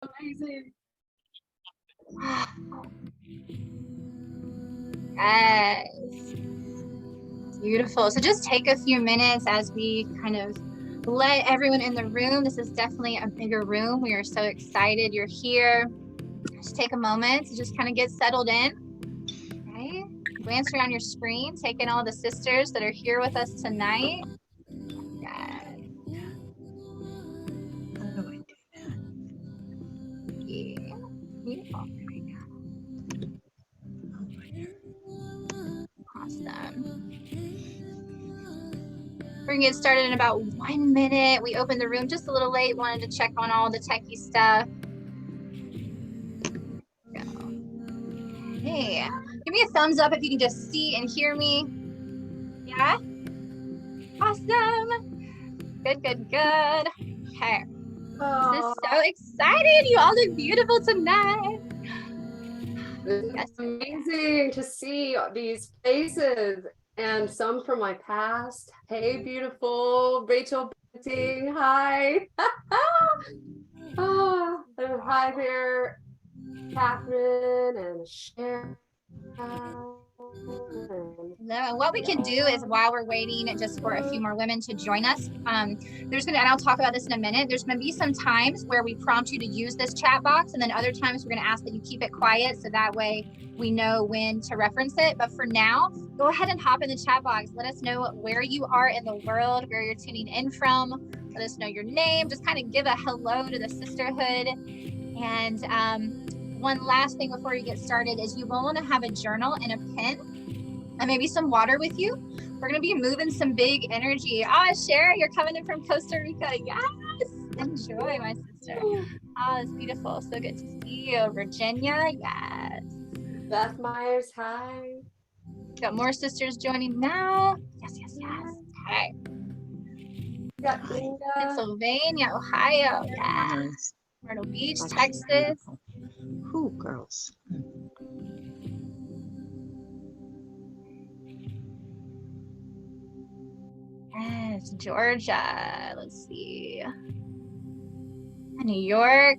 Amazing. Yes. Beautiful. So just take a few minutes as we kind of let everyone in the room. This is definitely a bigger room. We are so excited you're here. Just take a moment to just kind of get settled in. Okay. Glance around your screen, take in all the sisters that are here with us tonight. Yes. How do I do that? Yeah. Beautiful. Awesome. We're gonna get started in about 1 minute. We opened the room just a little late, wanted to check on all the techie stuff. Hey, give me a thumbs up if you can just see and hear me. Yeah? Awesome. Good, good, good. Okay. This is so exciting. You all look beautiful tonight. It's amazing to see these faces and some from my past. Hey, beautiful Rachel Bunting. Hi. Oh, and hi there, Catherine and Sharon. And what we can do is while we're waiting just for a few more women to join us, and I'll talk about this in a minute, there's gonna be some times where we prompt you to use this chat box, and then other times we're gonna ask that you keep it quiet so that way we know when to reference it. But for now, go ahead and hop in the chat box. Let us know where you are in the world, where you're tuning in from. Let us know your name. Just kind of give a hello to the sisterhood. And one last thing before you get started is you will want to have a journal and a pen and maybe some water with you. We're gonna be moving some big energy. Shara, you're coming in from Costa Rica. Yes, enjoy, my sister. It's beautiful. So good to see you. Virginia, yes. Beth Myers, hi. Got more sisters joining now. Yes, yes, yes. Okay. Got Linda. Pennsylvania, Ohio, yes. Myrtle Beach, Texas. Who, girls? Yes, Georgia. Let's see. New York.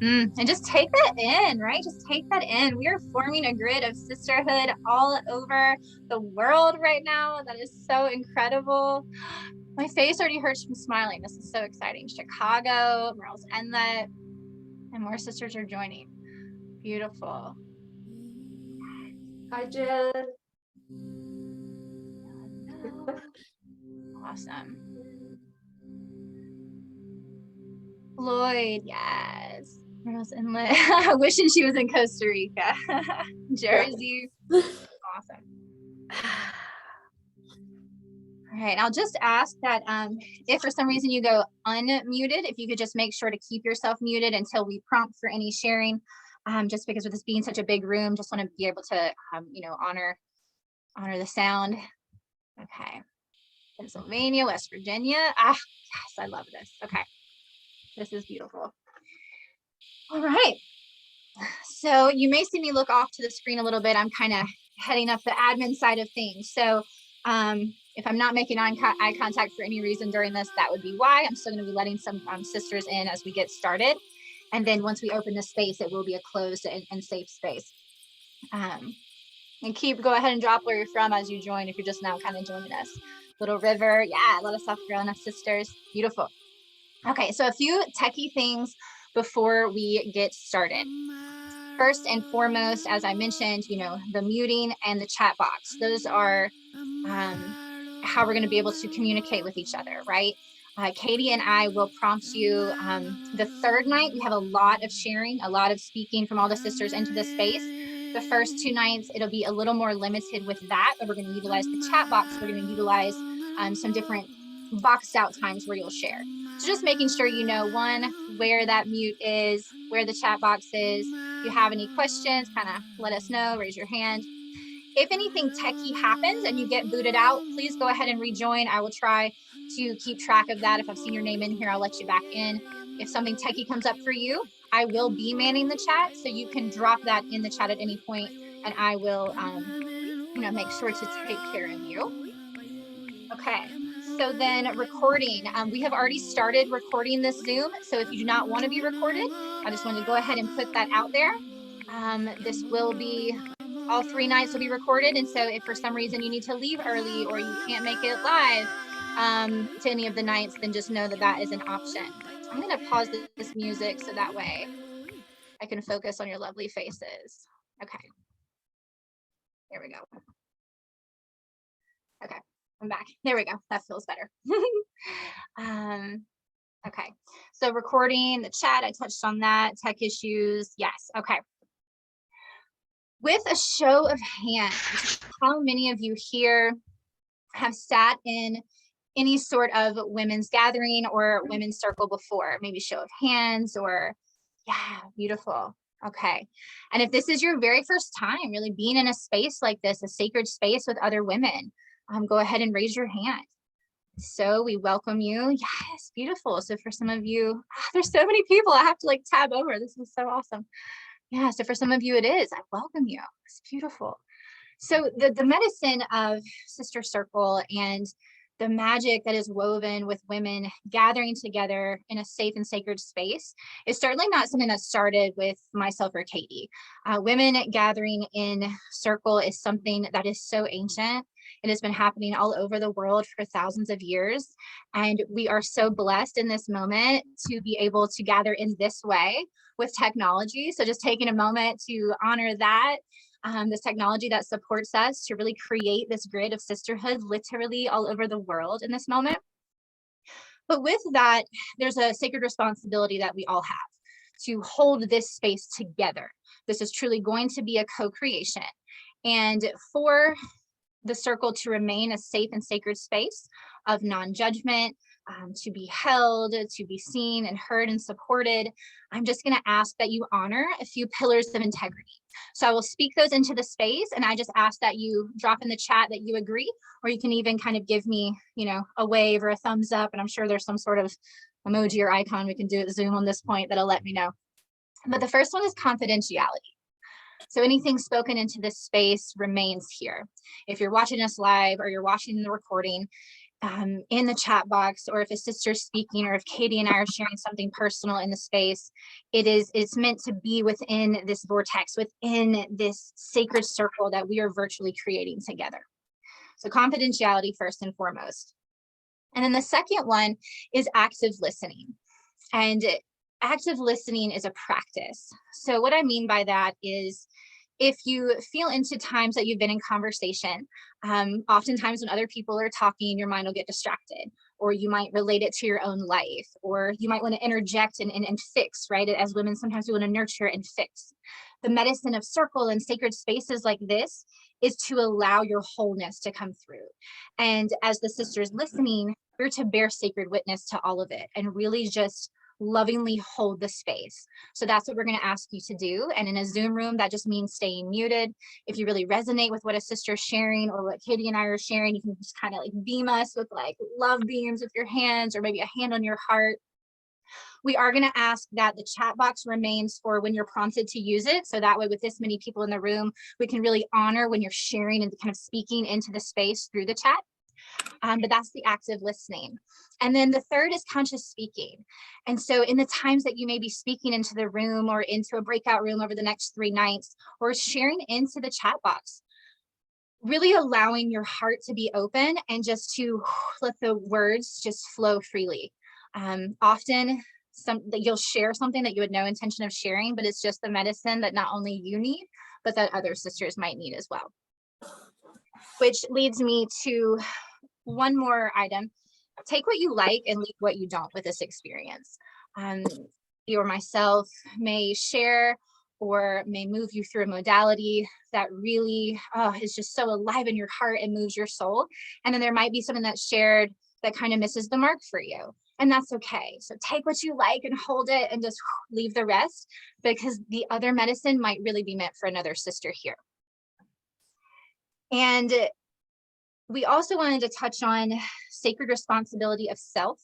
And just take that in, right? Just take that in. We are forming a grid of sisterhood all over the world right now. That is so incredible. My face already hurts from smiling. This is so exciting. Chicago, Merle's Inlet, and more sisters are joining. Beautiful. Hi, Jen. Awesome. Floyd, yes. Merle's Inlet. Wishing she was in Costa Rica. Jersey. Awesome. All right, I'll just ask that if for some reason you go unmuted, if you could just make sure to keep yourself muted until we prompt for any sharing, just because with this being such a big room, just want to be able to, honor the sound. Okay, Pennsylvania, West Virginia. Yes, I love this. Okay, this is beautiful. All right, so you may see me look off to the screen a little bit. I'm kind of heading up the admin side of things. So if I'm not making eye contact for any reason during this, that would be why. I'm still going to be letting some sisters in as we get started. And then once we open the space, it will be a closed and safe space. And go ahead and drop where you're from as you join, if you're just now kind of joining us. Little River, yeah, let us South Carolina sisters, beautiful. Okay, so a few techie things before we get started. First and foremost, as I mentioned, the muting and the chat box. Those are how we're going to be able to communicate with each other, right? Katie and I will prompt you. The third night, we have a lot of sharing, a lot of speaking from all the sisters into the space. The first 2 nights, it'll be a little more limited with that, but we're going to utilize the chat box. We're going to utilize some different boxed out times where you'll share. So just making sure you know, one, where that mute is, where the chat box is. If you have any questions, kind of let us know, raise your hand. If anything techie happens and you get booted out, please go ahead and rejoin. I will try to keep track of that. If I've seen your name in here, I'll let you back in. If something techie comes up for you, I will be manning the chat, so you can drop that in the chat at any point, and I will, make sure to take care of you. Okay, So then recording, we have already started recording this Zoom. So if you do not want to be recorded, I just want to go ahead and put that out there. This will be, all 3 nights will be recorded. And so if for some reason you need to leave early or you can't make it live to any of the nights, then just know that that is an option. I'm going to pause this music so that way I can focus on your lovely faces. Okay. There we go. Okay, I'm back. There we go. That feels better. Okay, so recording the chat, I touched on that. Tech issues, yes. Okay. With a show of hands, how many of you here have sat in any sort of women's gathering or women's circle before? Maybe show of hands or, yeah, beautiful. Okay. And if this is your very first time really being in a space like this, a sacred space with other women, go ahead and raise your hand. So we welcome you. Yes, beautiful. So for some of you, there's so many people I have to like tab over. This is so awesome. Yeah, so for some of you it is. I welcome you. It's beautiful. So the medicine of Sister Circle and the magic that is woven with women gathering together in a safe and sacred space is certainly not something that started with myself or Katie. Women gathering in circle is something that is so ancient. It has been happening all over the world for thousands of years. And we are so blessed in this moment to be able to gather in this way with technology. So just taking a moment to honor that. This technology that supports us to really create this grid of sisterhood literally all over the world in this moment. But with that, there's a sacred responsibility that we all have to hold this space together. This is truly going to be a co-creation. And for the circle to remain a safe and sacred space of non-judgment, to be held, to be seen and heard and supported, I'm just going to ask that you honor a few pillars of integrity. So I will speak those into the space, and I just ask that you drop in the chat that you agree, or you can even kind of give me, you know, a wave or a thumbs up, and I'm sure there's some sort of emoji or icon we can do at Zoom on this point that'll let me know. But the first one is confidentiality. So anything spoken into this space remains here. If you're watching us live or you're watching the recording, in the chat box, or if a sister's speaking, or if Katie and I are sharing something personal in the space, it's meant to be within this vortex, within this sacred circle that we are virtually creating together. So confidentiality first and foremost. And then the second one is active listening. And active listening is a practice. So what I mean by that is, if you feel into times that you've been in conversation, oftentimes when other people are talking, your mind will get distracted, or you might relate it to your own life, or you might want to interject and fix, right? As women, sometimes we want to nurture and fix. The medicine of circle and sacred spaces like this is to allow your wholeness to come through. And as the sisters listening, we're to bear sacred witness to all of it and really just lovingly hold the space. So that's what we're going to ask you to do. And in a Zoom room, that just means staying muted. If you really resonate with what a sister's sharing or what Katie and I are sharing, you can just kind of like beam us with like love beams with your hands, or maybe a hand on your heart. We are going to ask that the chat box remains for when you're prompted to use it. So that way, with this many people in the room, we can really honor when you're sharing and kind of speaking into the space through the chat. But that's the active listening. And then the third is conscious speaking. And so in the times that you may be speaking into the room or into a breakout room over the next 3 nights, or sharing into the chat box, really allowing your heart to be open and just to let the words just flow freely. Often that you'll share something that you had no intention of sharing, but it's just the medicine that not only you need, but that other sisters might need as well. Which leads me to one more item. Take what you like and leave what you don't with this experience. You or myself may share or may move you through a modality that really is just so alive in your heart and moves your soul. And then there might be something that's shared that kind of misses the mark for you. And that's okay. So take what you like and hold it and just leave the rest, because the other medicine might really be meant for another sister here. And we also wanted to touch on sacred responsibility of self.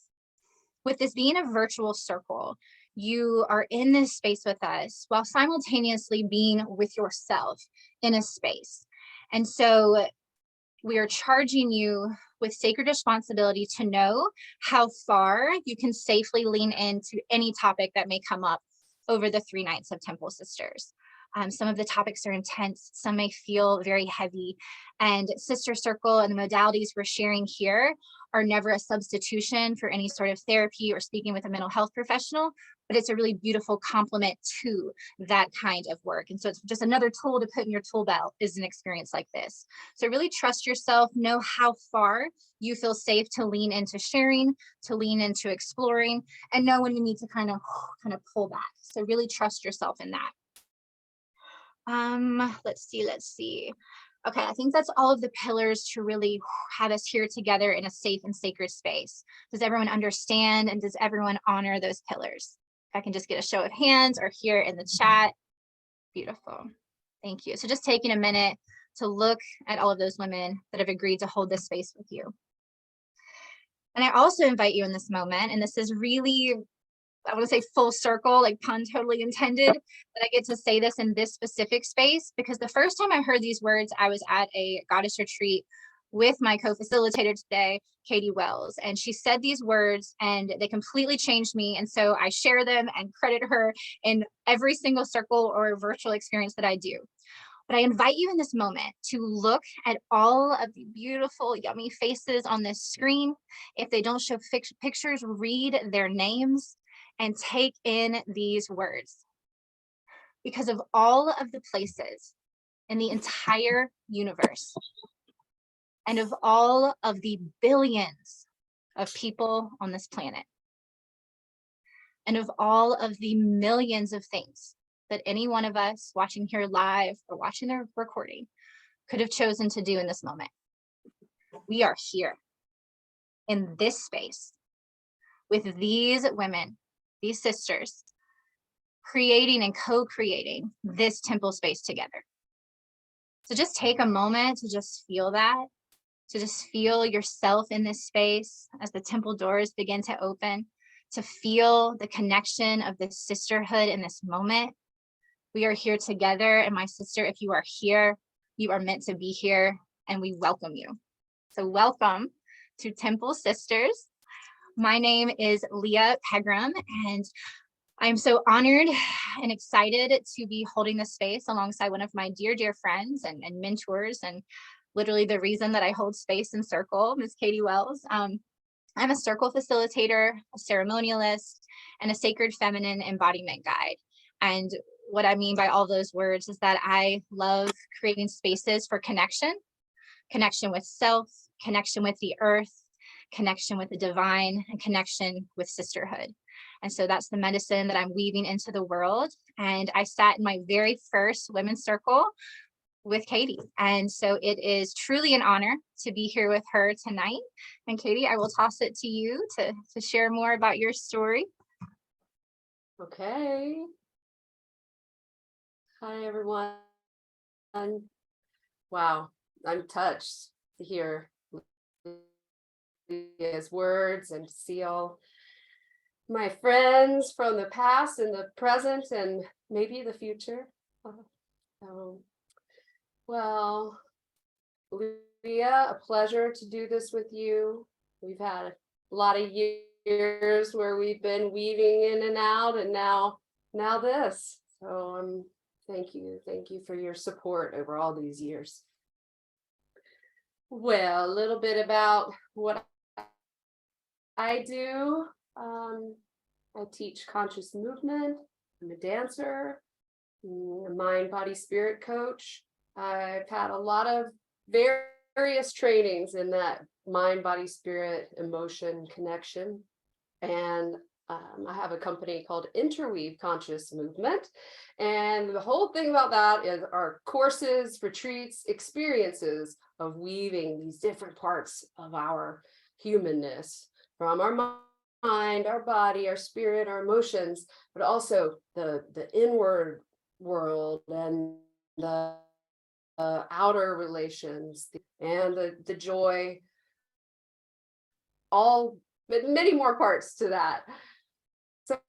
With this being a virtual circle, you are in this space with us while simultaneously being with yourself in a space. And so we are charging you with sacred responsibility to know how far you can safely lean into any topic that may come up over the 3 nights of Temple Sisters. Some of the topics are intense, some may feel very heavy, and Sister Circle and the modalities we're sharing here are never a substitution for any sort of therapy or speaking with a mental health professional, but it's a really beautiful complement to that kind of work. And so it's just another tool to put in your tool belt is an experience like this. So really trust yourself, know how far you feel safe to lean into sharing, to lean into exploring, and know when you need to kind of pull back. So really trust yourself in that. Let's see. Okay, I think that's all of the pillars to really have us here together in a safe and sacred space. Does everyone understand and does everyone honor those pillars? If I can just get a show of hands or here in the chat. Beautiful. Thank you. So just taking a minute to look at all of those women that have agreed to hold this space with you. And I also invite you in this moment, and this is really, I want to say full circle, like pun totally intended, that I get to say this in this specific space, because the first time I heard these words, I was at a goddess retreat with my co-facilitator today, Katie Wells, and she said these words and they completely changed me. And so I share them and credit her in every single circle or virtual experience that I do. But I invite you in this moment to look at all of the beautiful, yummy faces on this screen. If they don't show pictures, read their names and take in these words. Because of all of the places in the entire universe, and of all of the billions of people on this planet, and of all of the millions of things that any one of us watching here live or watching the recording could have chosen to do in this moment, we are here in this space with these women, these sisters, creating and co-creating this temple space together. So just take a moment to just feel that, to just feel yourself in this space as the temple doors begin to open, to feel the connection of this sisterhood in this moment. We are here together, and my sister, if you are here, you are meant to be here, and we welcome you. So welcome to Temple Sisters. My name is Leah Pegram, and I'm so honored and excited to be holding this space alongside one of my dear, dear friends and mentors, and literally the reason that I hold space in Circle, Ms. Katie Wells. I'm a Circle facilitator, a ceremonialist, and a sacred feminine embodiment guide. And what I mean by all those words is that I love creating spaces for connection with self, connection with the earth, connection with the divine, and connection with sisterhood. And so that's the medicine that I'm weaving into the world. And I sat in my very first women's circle with Katie. And so it is truly an honor to be here with her tonight. And Katie, I will toss it to you to share more about your story. Okay. Hi, everyone. Wow, I'm touched to hear his words and to see all my friends from the past and the present and maybe the future. Well, Leah, a pleasure to do this with you. We've had a lot of years where we've been weaving in and out, and now this. So thank you for your support over all these years. Well, a little bit about what I do. I teach conscious movement. I'm a dancer, a mind, body, spirit coach. I've had a lot of various trainings in that mind, body, spirit, emotion, connection. And I have a company called Interweave Conscious Movement. And the whole thing about that is our courses, retreats, experiences of weaving these different parts of our humanness from our mind, our body, our spirit, our emotions, but also the inward world and the outer relations and the joy, all many more parts to that. So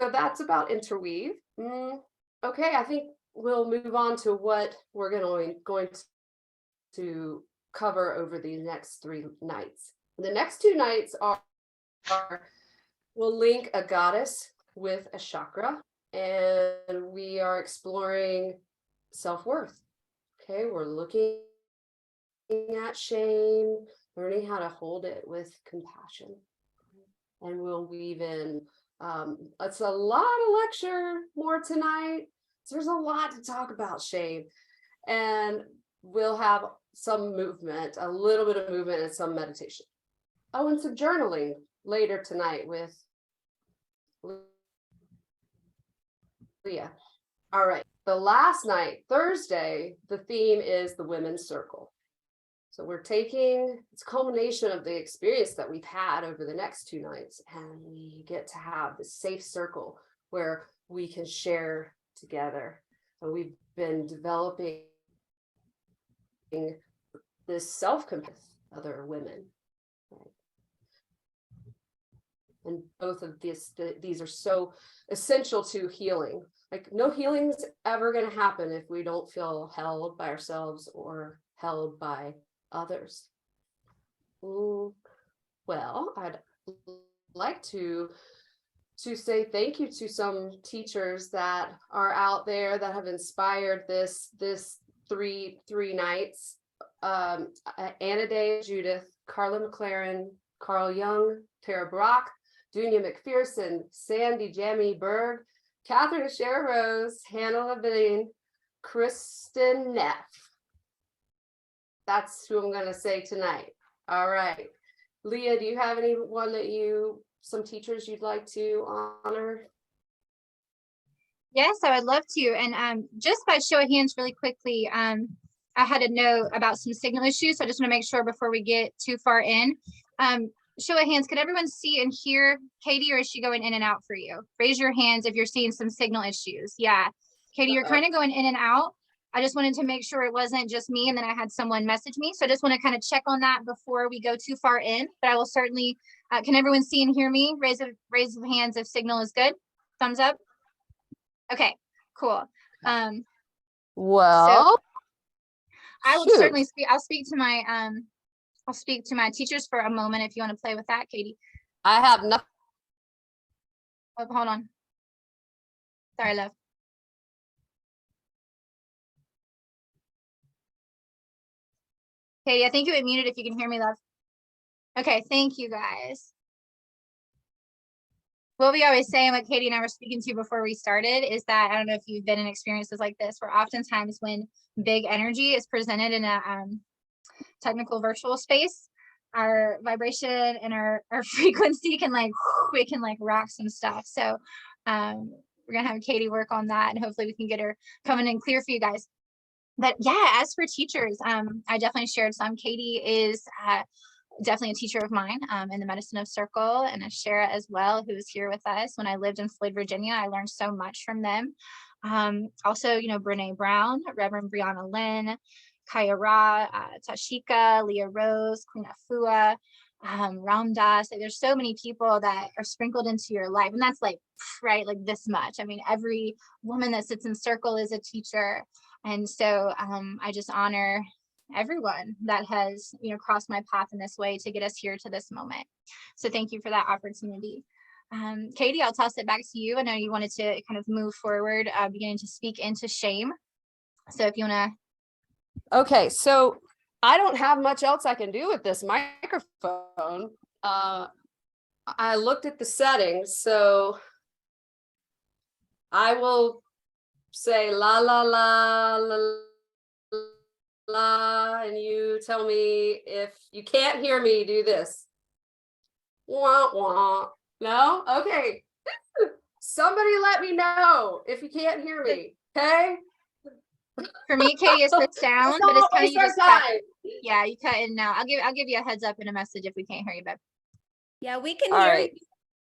that's about Interweave. Okay, I think we'll move on to what we're going to cover over the next 3 nights. The next 2 nights are we'll link a goddess with a chakra, and we are exploring self-worth. Okay, we're looking at shame, learning how to hold it with compassion. And we'll weave in, it's a lot of lecture more tonight. So there's a lot to talk about shame. And we'll have some movement, a little bit of movement and some meditation. Oh, and some journaling later tonight with Leah. All right, the last night, Thursday, the theme is the women's circle. So we're taking, it's a culmination of the experience that we've had over the next 2 nights, and we get to have this safe circle where we can share together. And we've been developing this self-compassion with other women. Right? And both of these are so essential to healing. Like, no healing's ever going to happen if we don't feel held by ourselves or held by others. Well, I'd like to say thank you to some teachers that are out there that have inspired this three nights. Anna Day, Judith, Carla McLaren, Carl Young, Tara Brock, Dunya McPherson, Sandy Jamie Berg, Catherine Sherrose, Hannah Levine, Kristen Neff. That's who I'm going to say tonight. All right. Leah, do you have anyone that some teachers you'd like to honor? Yes, I would love to. And just by show of hands really quickly, I had a note about some signal issues. So I just want to make sure before we get too far in. Show of hands, can everyone see and hear Katie, or is she going in and out for you? Raise your hands if you're seeing some signal issues. Yeah. Katie, you're kind of going in and out. I just wanted to make sure it wasn't just me, and then I had someone message me. So I just want to kind of check on that before we go too far in, but I will certainly, can everyone see and hear me? Raise of hands if signal is good. Thumbs up. Okay, cool. Well, so I will certainly speak. I'll speak to my teachers for a moment if you want to play with that, Katie. I have nothing. Oh, hold on. Sorry, love. Katie, I think you were muted if you can hear me, love. Okay, thank you guys. What we always say, and what Katie and I were speaking to before we started, is that, I don't know if you've been in experiences like this, where oftentimes when big energy is presented in a technical virtual space, our vibration and our frequency can it can rock some stuff. So we're gonna have Katie work on that, and hopefully we can get her coming in clear for you guys. But yeah, as for teachers, I definitely shared some. Katie is definitely a teacher of mine in the Medicine of Circle, and Ashera as well, who was here with us when I lived in Floyd, Virginia. I learned so much from them. Also, Brene Brown, Reverend Brianna Lynn, Kaya Ra, Tashika, Leah Rose, Queen Afua, Ram Dass. There's so many people that are sprinkled into your life, and that's right, this much. I mean, every woman that sits in circle is a teacher. And so I just honor everyone that has, crossed my path in this way to get us here to this moment. So thank you for that opportunity. Katie, I'll toss it back to you. I know you wanted to kind of move forward, beginning to speak into shame. So if you want to. Okay, so I don't have much else I can do with this microphone. I looked at the settings, so I will say la la la la la, and you tell me if you can't hear me. Do this. Wah wah. No? Okay. Somebody let me know if you can't hear me. Okay. For me, Katie, it's the sound, but it's kind of you just cut. Yeah, you cut in now. I'll give you a heads up in a message if we can't hear you, babe. Yeah, we can hear you.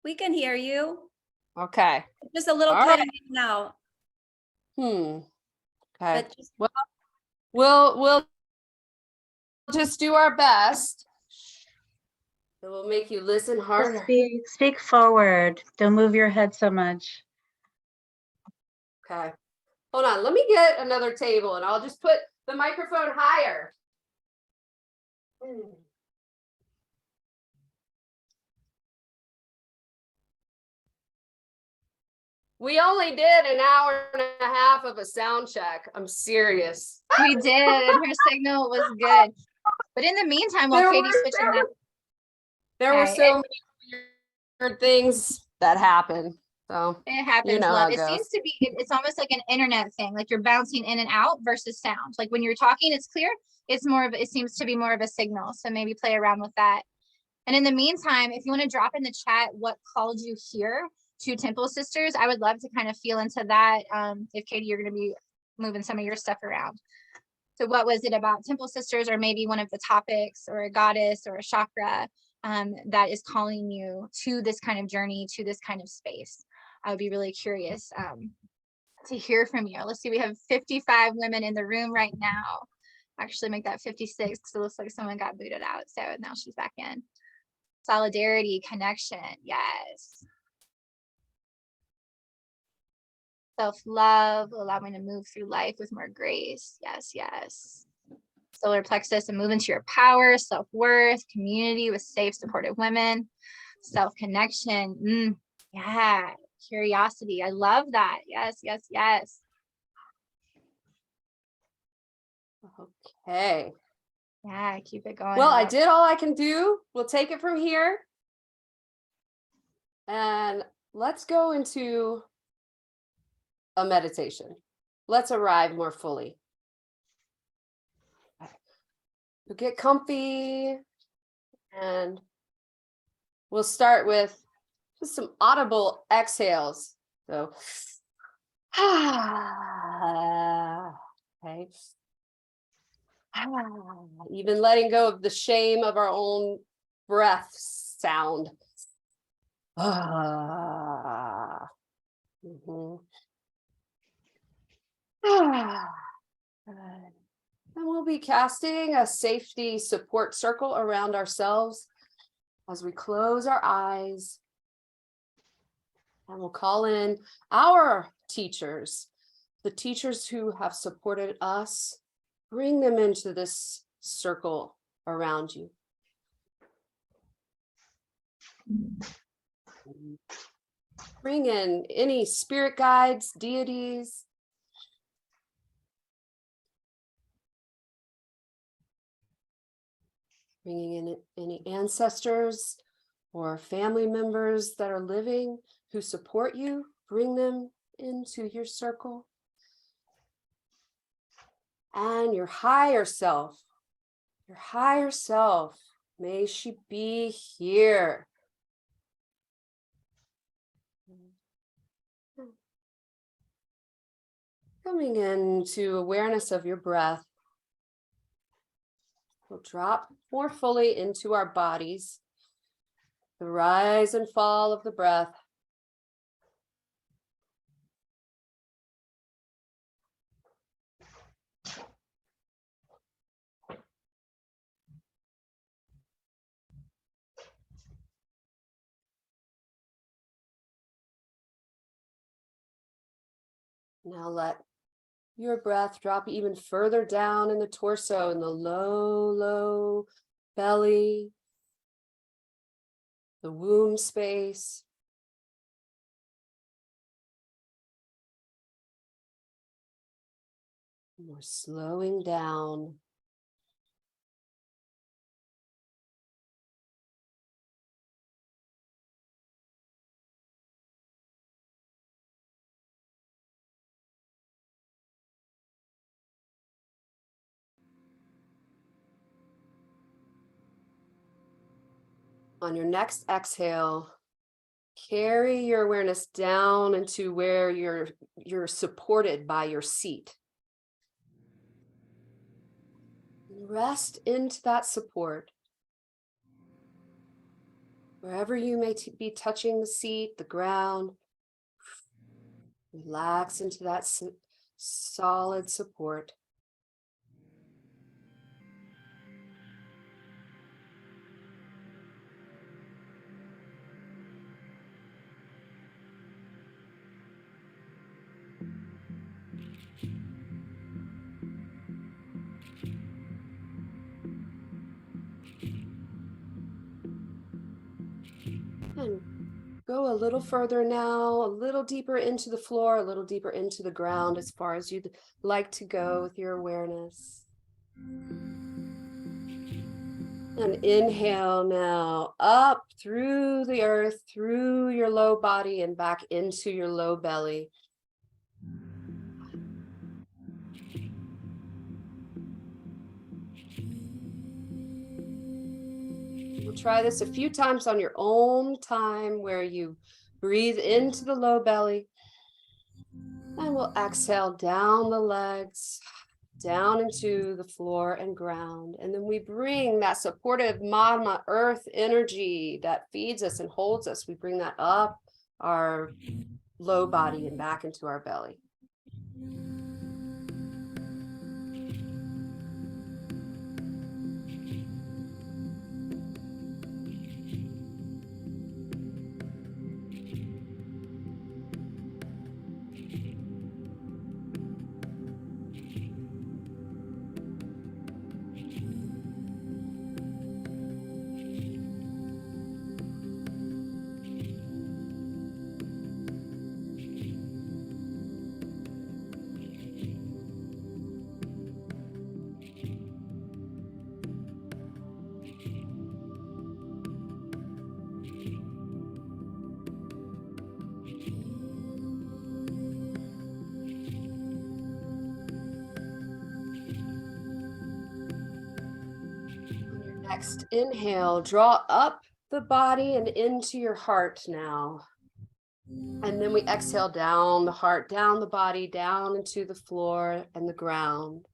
We can hear you. Okay. Just a little cutting in now. Okay. But We'll just do our best. It will make you listen harder. Speak forward. Don't move your head so much. Okay. Hold on. Let me get another table, and I'll just put the microphone higher. We only did an hour and a half of a sound check. I'm serious. We did. Her signal was good. But in the meantime, while Katie's switching that. There were Okay, so many weird things that happened. So it happens, you know love. how it It goes. seems to be, it's almost like an internet thing. Like you're bouncing in and out versus sound. Like when you're talking, it's clear. It's more of, it seems to be more of a signal. So maybe play around with that. And in the meantime, if you want to drop in the chat what called you here to Temple Sisters, I would love to kind of feel into that. If Katie, you're going to be moving some of your stuff around. So what was it about Temple Sisters, or maybe one of the topics, or a goddess or a chakra that is calling you to this kind of journey, to this kind of space? I would be really curious to hear from you. Let's see, we have 55 women in the room right now. Actually make that 56 because it looks like someone got booted out. So now she's back in. Solidarity, connection, yes. Self-love, allowing to move through life with more grace. Yes, yes. Solar plexus and move into your power, self-worth, community with safe, supportive women, self-connection. Yeah, curiosity. I love that. Yes, yes, yes. Okay. Yeah, keep it going. Well, I love. did all I can do. We'll take it from here. And let's go into a meditation. Let's arrive more fully. We'll get comfy and we'll start with just some audible exhales. So, okay. Even letting go of the shame of our own breath sound. Mhm. Good. And we'll be casting a safety support circle around ourselves as we close our eyes. And we'll call in our teachers, the teachers who have supported us. Bring them into this circle around you. Bring in any spirit guides, deities. Bringing in any ancestors or family members that are living who support you. Bring them into your circle. And your higher self, may she be here. Coming into awareness of your breath. We'll drop more fully into our bodies. The rise and fall of the breath. Now let your breath drop even further down in the torso, in the low belly, the womb space. And we're slowing down. On your next exhale, carry your awareness down into where you're supported by your seat. Rest into that support. Wherever you may be touching the seat, the ground, relax into that solid support. Go a little further now, a little deeper into the floor, a little deeper into the ground as far as you'd like to go with your awareness. And inhale now, up through the earth, through your low body and back into your low belly. We'll try this a few times on your own time, where you breathe into the low belly, and we'll exhale down the legs, down into the floor and ground. And then we bring that supportive mama earth energy that feeds us and holds us. We bring that up our low body and back into our belly. Next inhale, draw up the body and into your heart now. And then we exhale down the heart, down the body, down into the floor and the ground.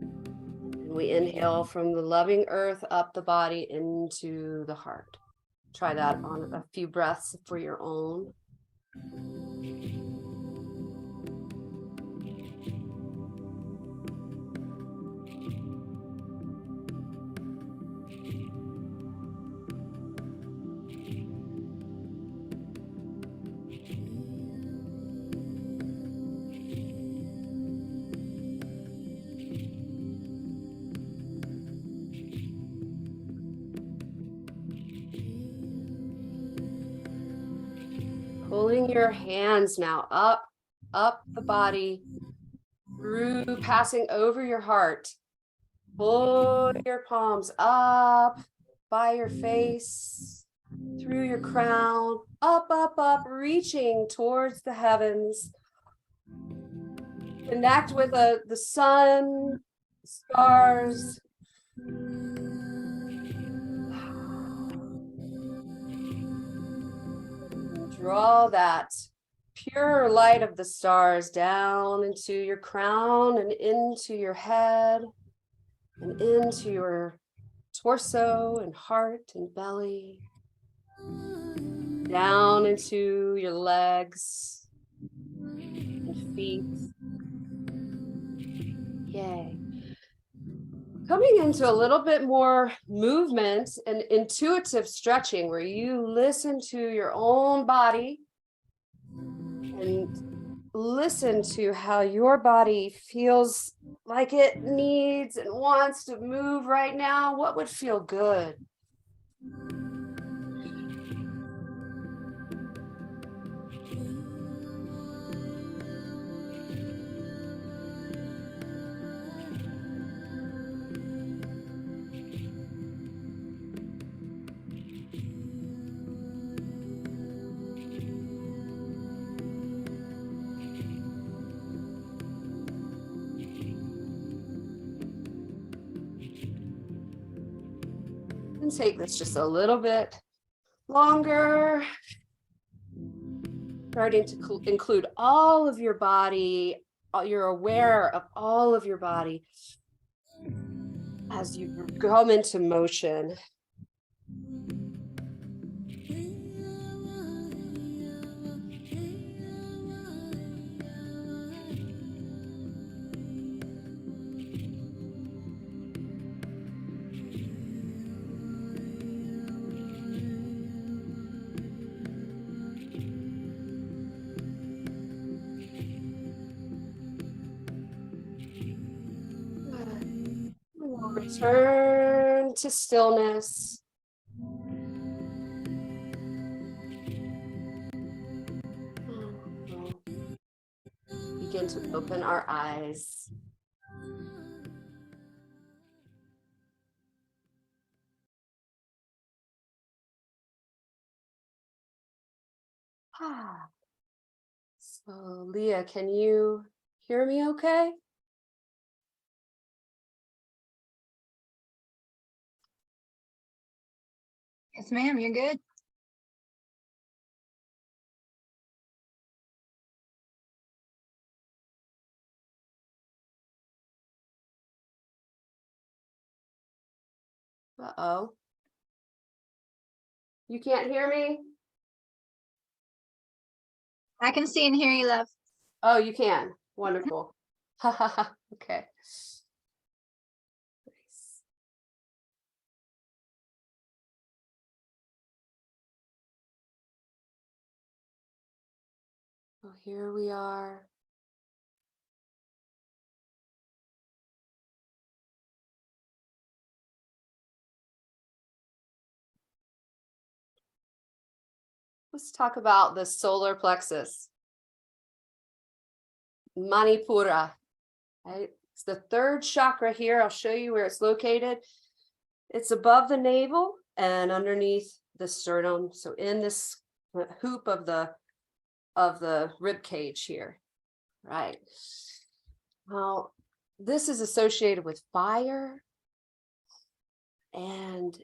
And we inhale from the loving earth up the body into the heart. Try that on a few breaths for your own. Pulling your hands now up the body, through, passing over your heart. Pull your palms up by your face, through your crown, up, reaching towards the heavens. Connect with the sun, the stars. Draw that pure light of the stars down into your crown and into your head and into your torso and heart and belly, down into your legs and feet. Yay. Coming into a little bit more movement and intuitive stretching, where you listen to your own body and listen to how your body feels like it needs and wants to move right now. What would feel good? And take this just a little bit longer. Starting to include all of your body. You're aware of all of your body as you come into motion. We'll return to stillness. to open our eyes. So, Leah, can you hear me okay? Yes, ma'am, you're good. Uh-oh. You can't hear me? I can see and hear you, love. Oh, you can. Wonderful. Okay. Nice. Oh, here we are. Let's talk about the solar plexus. Manipura, right? It's the third chakra here. I'll show you where it's located. It's above the navel and underneath the sternum. So in this hoop of the rib cage here, right? Now, this is associated with fire, and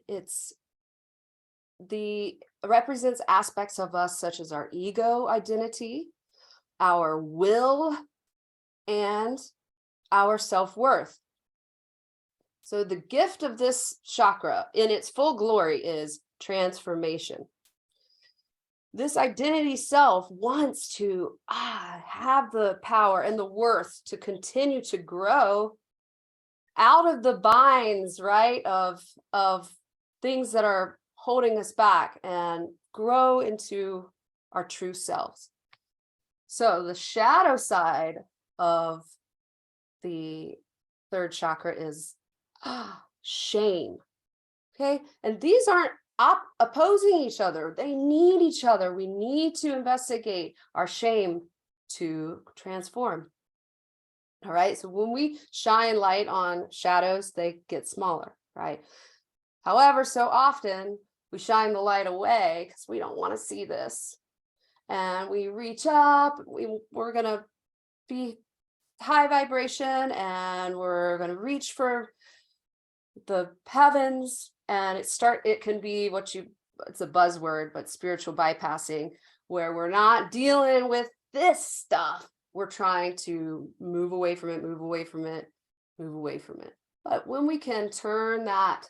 represents aspects of us such as our ego identity, our will, and our self-worth. So the gift of this chakra in its full glory is transformation. This identity self wants to have the power and the worth to continue to grow out of the binds, right, of things that are holding us back and grow into our true selves. So the shadow side of the third chakra is shame. Okay, and these aren't opposing each other. They need each other. We need to investigate our shame to transform. All right, so when we shine light on shadows, they get smaller, right? However, so often we shine the light away because we don't want to see this. And we reach up, we're going to be high vibration, and we're going to reach for the heavens, and it can be it's a buzzword, but spiritual bypassing, where we're not dealing with this stuff. We're trying to move away from it, move away from it, move away from it. But when we can turn that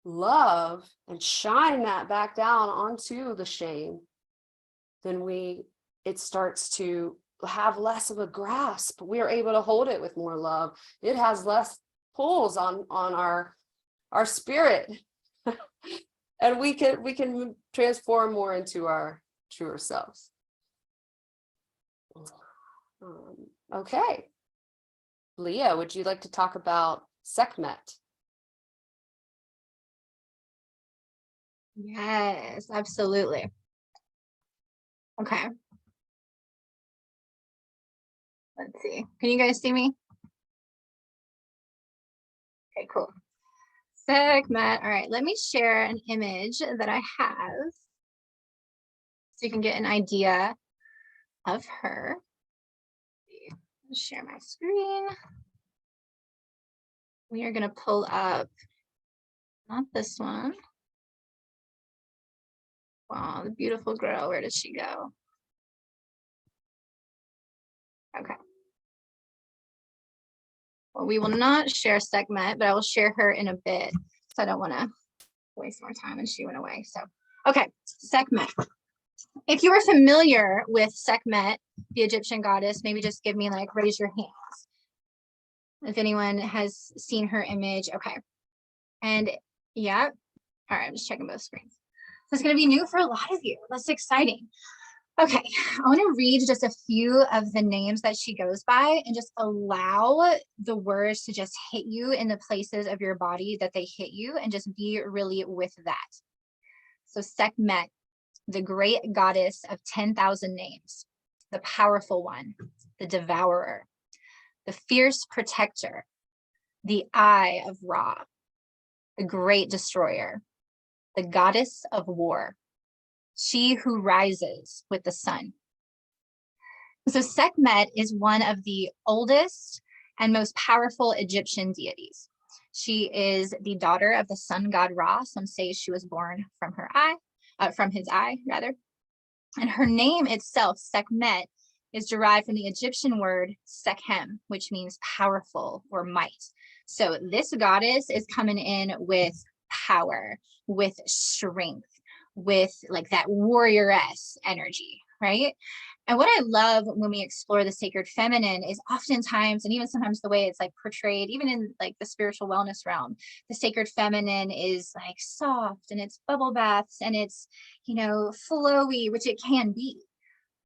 love and shine that back down onto the shame, then it starts to have less of a grasp. We are able to hold it with more love. It has less pulls on our spirit. And we can transform more into our truer selves. Okay. Leah, would you like to talk about Sekhmet? Yes, absolutely. Okay. Let's see. Can you guys see me? Okay, cool. Sekhmet. All right, let me share an image that I have so you can get an idea of her. Share my screen. We are going to pull up, not this one. Wow, the beautiful girl. Where did she go? Okay. Well, we will not share Sekhmet, but I will share her in a bit. So I don't want to waste more time, and she went away. So, okay, Sekhmet. If you are familiar with Sekhmet, the Egyptian goddess, maybe just give me raise your hands. If anyone has seen her image, okay. And yeah, all right, I'm just checking both screens. So it's going to be new for a lot of you. That's exciting. Okay, I want to read just a few of the names that she goes by and just allow the words to just hit you in the places of your body that they hit you, and just be really with that. So Sekhmet, the great goddess of 10,000 names, the powerful one, the devourer, the fierce protector, the eye of Ra, the great destroyer, the goddess of war, she who rises with the sun. So Sekhmet is one of the oldest and most powerful Egyptian deities. She is the daughter of the sun god Ra. Some say she was born from his eye rather. And her name itself, Sekhmet, is derived from the Egyptian word Sekhem, which means powerful or might. So this goddess is coming in with power, with strength, with like that warrioress energy, right? And what I love when we explore the sacred feminine is oftentimes, and even sometimes the way it's like portrayed, even in like the spiritual wellness realm, the sacred feminine is like soft and it's bubble baths and it's, you know, flowy, which it can be.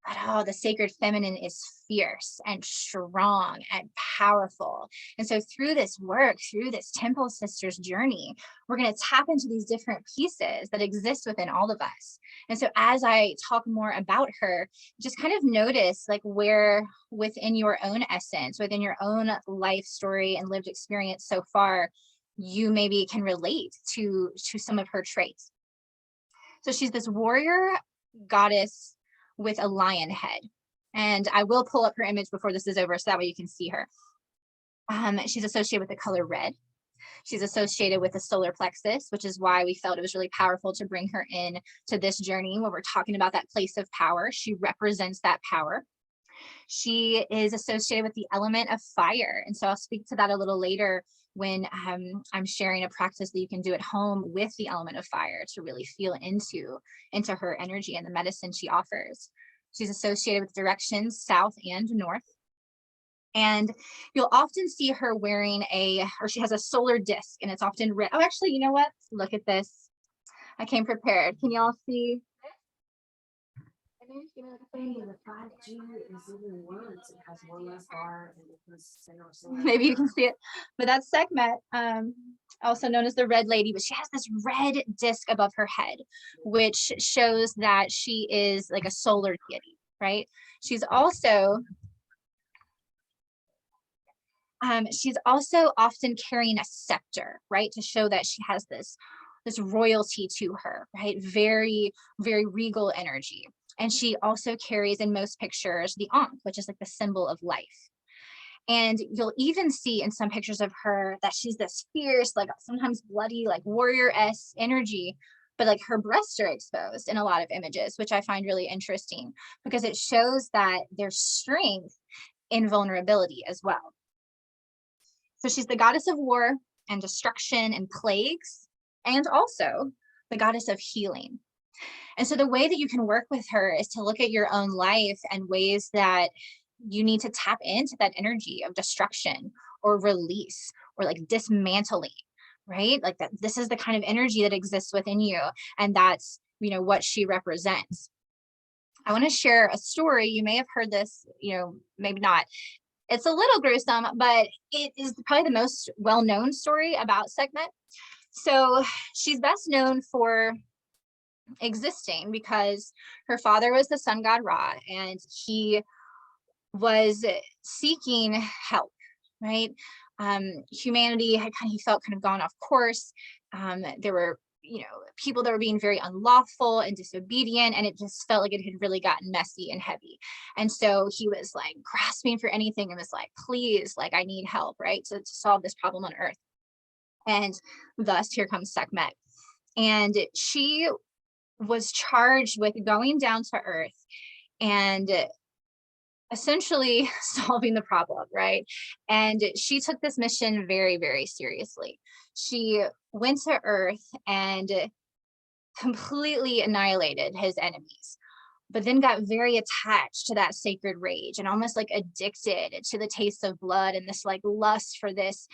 But oh, the sacred feminine is fierce and strong and powerful. And so through this work, through this Temple Sisters journey, we're going to tap into these different pieces that exist within all of us. And so as I talk more about her, just kind of notice like where within your own essence, within your own life story and lived experience so far, you maybe can relate to some of her traits. So she's this warrior goddess with a lion head. And I will pull up her image before this is over so that way you can see her. She's associated with the color red. She's associated with the solar plexus, which is why we felt it was really powerful to bring her in to this journey when we're talking about that place of power. She represents that power. She is associated with the element of fire. And so I'll speak to that a little later when I'm sharing a practice that you can do at home with the element of fire to really feel into her energy and the medicine she offers. She's associated with directions south and north. And you'll often see her wearing she has a solar disc, and it's often red. Oh, actually, you know what? Look at this. I came prepared. Can y'all see? Maybe you can see it, but that's Sekhmet, also known as the Red Lady, but she has this red disc above her head, which shows that she is like a solar deity, right? She's also often carrying a scepter, right? To show that she has this royalty to her, right? Very, very regal energy. And she also carries in most pictures the Ankh, which is like the symbol of life. And you'll even see in some pictures of her that she's this fierce, like sometimes bloody, like warrior-esque energy, but like her breasts are exposed in a lot of images, which I find really interesting because it shows that there's strength in vulnerability as well. So she's the goddess of war and destruction and plagues, and also the goddess of healing. And so the way that you can work with her is to look at your own life and ways that you need to tap into that energy of destruction or release or like dismantling, right? Like that, this is the kind of energy that exists within you. And that's, you know, what she represents. I want to share a story. You may have heard this, you know, maybe not. It's a little gruesome, but it is probably the most well-known story about Sekhmet. So she's best known for existing because her father was the sun god Ra, and he was seeking help, right? Humanity had he felt kind of gone off course. There were, you know, people that were being very unlawful and disobedient, and it just felt like it had really gotten messy and heavy. And so he was like grasping for anything and was like, please, like I need help, right? To solve this problem on earth. And thus here comes Sekhmet. And she was charged with going down to earth and essentially solving the problem, right? And she took this mission very, very seriously. She went to earth and completely annihilated his enemies, but then got very attached to that sacred rage and almost like addicted to the taste of blood and this like lust for this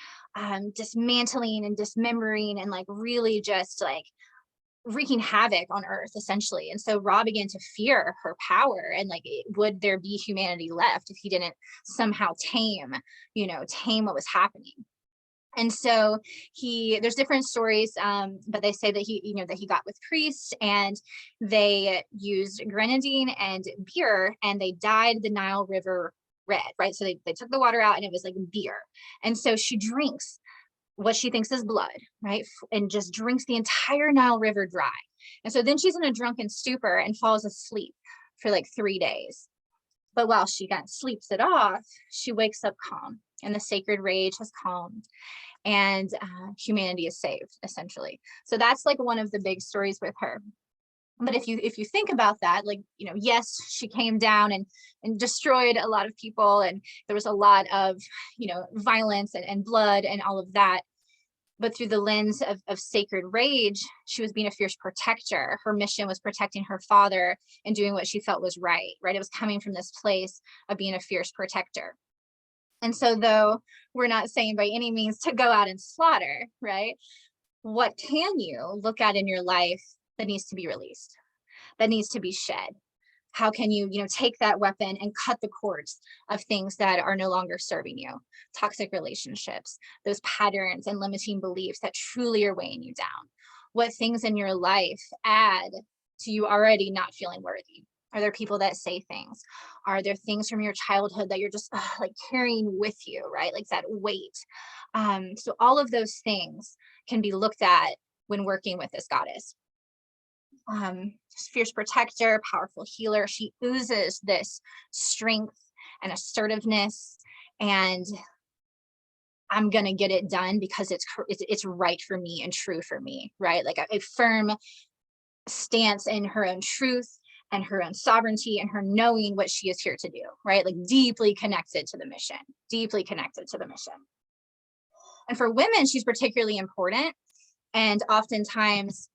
dismantling and dismembering and like really just like wreaking havoc on earth essentially. And so Ra began to fear her power and like would there be humanity left if he didn't somehow tame what was happening. And so there's different stories, but they say that he got with priests and they used grenadine and beer and they dyed the Nile River red, right? So they took the water out and it was like beer. And so she drinks what she thinks is blood, right? And just drinks the entire Nile River dry. And so then she's in a drunken stupor and falls asleep for like 3 days. But while she sleeps it off, she wakes up calm and the sacred rage has calmed and humanity is saved, essentially. So that's like one of the big stories with her. But if you think about that, like, you know, yes, she came down and destroyed a lot of people, and there was a lot of, you know, violence and blood and all of that. But through the lens of sacred rage, she was being a fierce protector. Her mission was protecting her father and doing what she felt was right, right? It was coming from this place of being a fierce protector. And so though we're not saying by any means to go out and slaughter, right? What can you look at in your life that needs to be released, that needs to be shed? How can you, you know, take that weapon and cut the cords of things that are no longer serving you? Toxic relationships, those patterns and limiting beliefs that truly are weighing you down. What things in your life add to you already not feeling worthy? Are there people that say things? Are there things from your childhood that you're just like carrying with you, right? Like that weight. So all of those things can be looked at when working with this goddess. Fierce protector, powerful healer. She oozes this strength and assertiveness, and I'm gonna get it done because it's right for me and true for me, right? Like a firm stance in her own truth and her own sovereignty and her knowing what she is here to do, right? Like deeply connected to the mission, deeply connected to the mission. And for women, she's particularly important, and oftentimes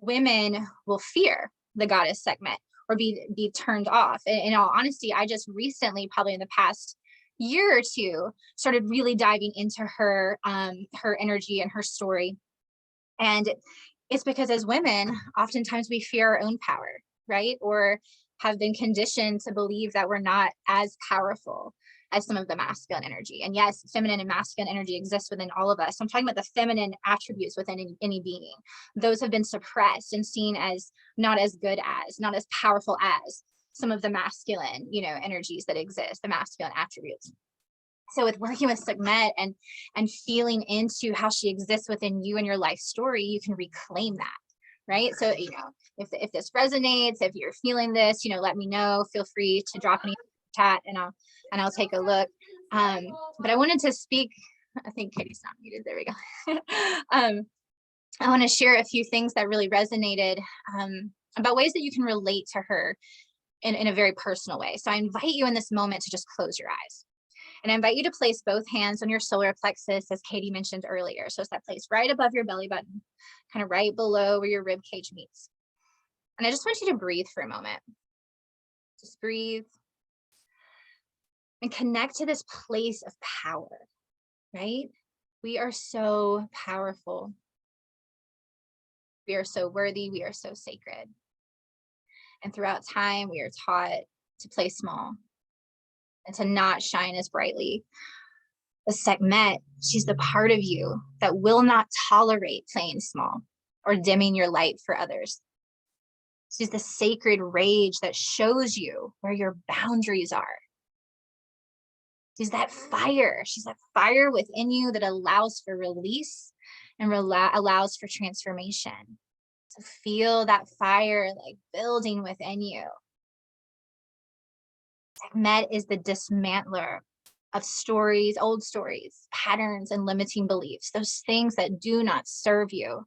women will fear the goddess Sekhmet or be turned off. In all honesty, I just recently, probably in the past year or two, started really diving into her energy and her story. And it's because as women, oftentimes we fear our own power, right? Or have been conditioned to believe that we're not as powerful as some of the masculine energy. And yes, feminine and masculine energy exists within all of us. I'm talking about the feminine attributes within any being. Those have been suppressed and seen as not as good as, not as powerful as some of the masculine, you know, energies that exist, the masculine attributes. So with working with Sekhmet and feeling into how she exists within you and your life story, you can reclaim that, right? So, you know, if this resonates, if you're feeling this, you know, let me know. Feel free to drop any chat and I'll take a look. But I wanted to speak, I think Katie's not muted, there we go. I want to share a few things that really resonated about ways that you can relate to her in a very personal way. So I invite you in this moment to just close your eyes. And I invite you to place both hands on your solar plexus, as Katie mentioned earlier. So it's that place right above your belly button, kind of right below where your rib cage meets. And I just want you to breathe for a moment. Just breathe. And connect to this place of power, right? We are so powerful. We are so worthy. We are so sacred. And throughout time, we are taught to play small and to not shine as brightly. The Sekhmet, she's the part of you that will not tolerate playing small or dimming your light for others. She's the sacred rage that shows you where your boundaries are. She's that fire. She's that fire within you that allows for release and allows for transformation. So feel that fire like building within you. Sekhmet is the dismantler of stories, old stories, patterns, and limiting beliefs, those things that do not serve you.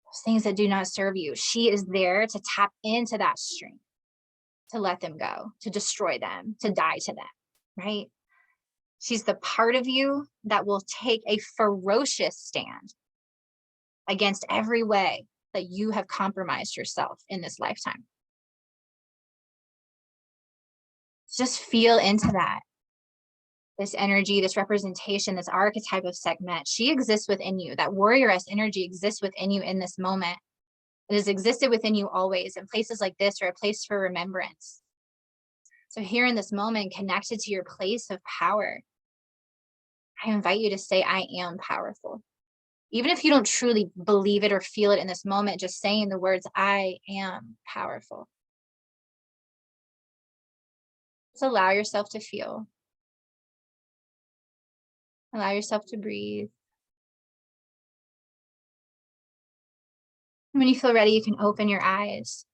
Those things that do not serve you. She is there to tap into that strength, to let them go, to destroy them, to die to them. Right? She's the part of you that will take a ferocious stand against every way that you have compromised yourself in this lifetime. Just feel into that. This energy, this representation, this archetype of Sekhmet, she exists within you. That warrioress energy exists within you in this moment. It has existed within you always, and places like this are a place for remembrance. So here in this moment, connected to your place of power, I invite you to say, I am powerful. Even if you don't truly believe it or feel it in this moment, just saying the words, I am powerful. Just allow yourself to feel. Allow yourself to breathe. When you feel ready, you can open your eyes.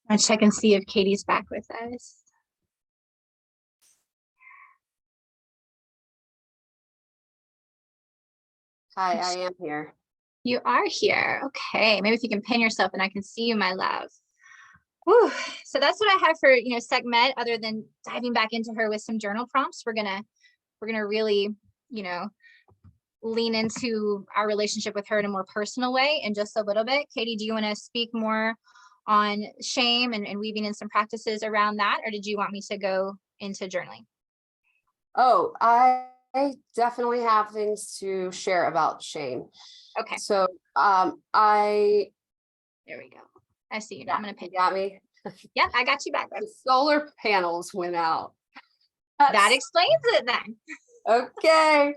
I'll check and see if Katie's back with us. Hi, I am here. You are here. Okay. Maybe if you can pin yourself and I can see you, my love. Whew. So that's what I have for, Sekhmet, other than diving back into her with some journal prompts. We're gonna really, lean into our relationship with her in a more personal way in just a little bit. Katie, do you want to speak more on shame and weaving in some practices around that? Or did you want me to go into journaling? Oh, I definitely have things to share about shame. Okay. So, There we go. I see you now. I'm going to you pin. got me. Yeah, I got you back. The solar panels went out. That explains it then. Okay.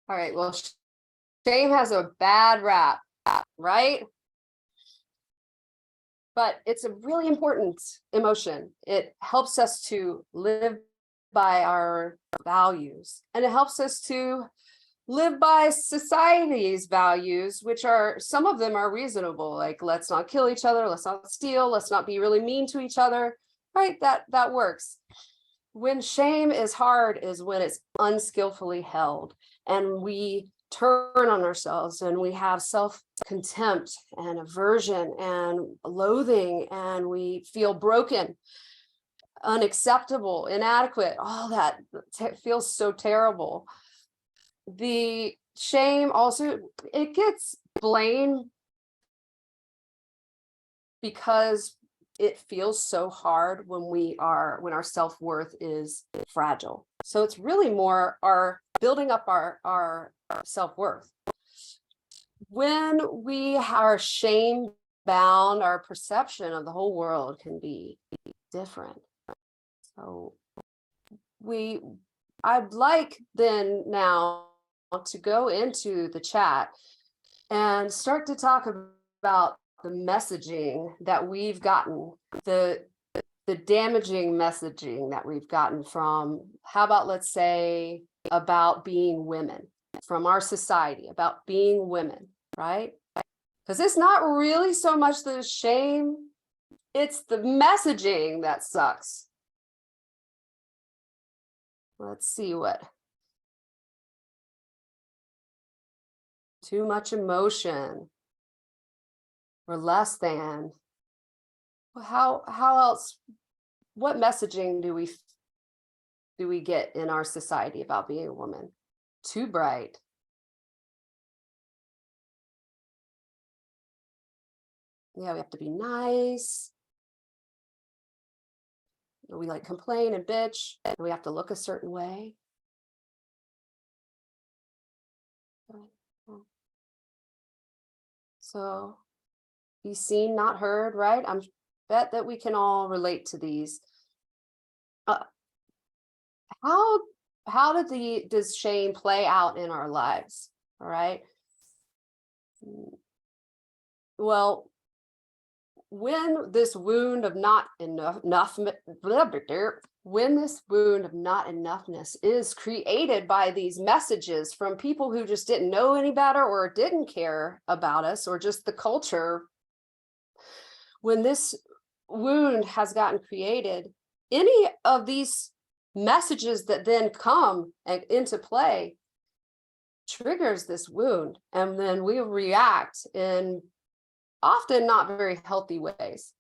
All right. Well, shame has a bad rap, right? But it's a really important emotion. It helps us to live by our values, and it helps us to live by society's values, which are, some of them are reasonable, like let's not kill each other, let's not steal, let's not be really mean to each other, right? That works. When shame is hard is when it's unskillfully held and we turn on ourselves and we have self-contempt and aversion and loathing and we feel broken, unacceptable, inadequate, all that feels so terrible. The shame also, it gets blamed because it feels so hard when our self-worth is fragile. So it's really more our building up our self-worth. When we are shame bound, our perception of the whole world can be different. So I'd like then now to go into the chat and start to talk about the messaging that we've gotten, the damaging messaging that we've gotten from, how about, let's say, about being women, from our society, about being women, right? Because it's not really so much the shame, it's the messaging that sucks. Let's see what. Too much emotion. Or less than. Well, how else, what messaging do we get in our society about being a woman? Too bright. Yeah, we have to be nice. We like complain and bitch, and we have to look a certain way. So be seen, not heard, right? I'm bet that we can all relate to these. How does shame play out in our lives? All right. Well, when this wound of not enoughness is created by these messages from people who just didn't know any better or didn't care about us, or just the culture, when this wound has gotten created, any of these messages that then come into play triggers this wound, and then we react in often not very healthy ways.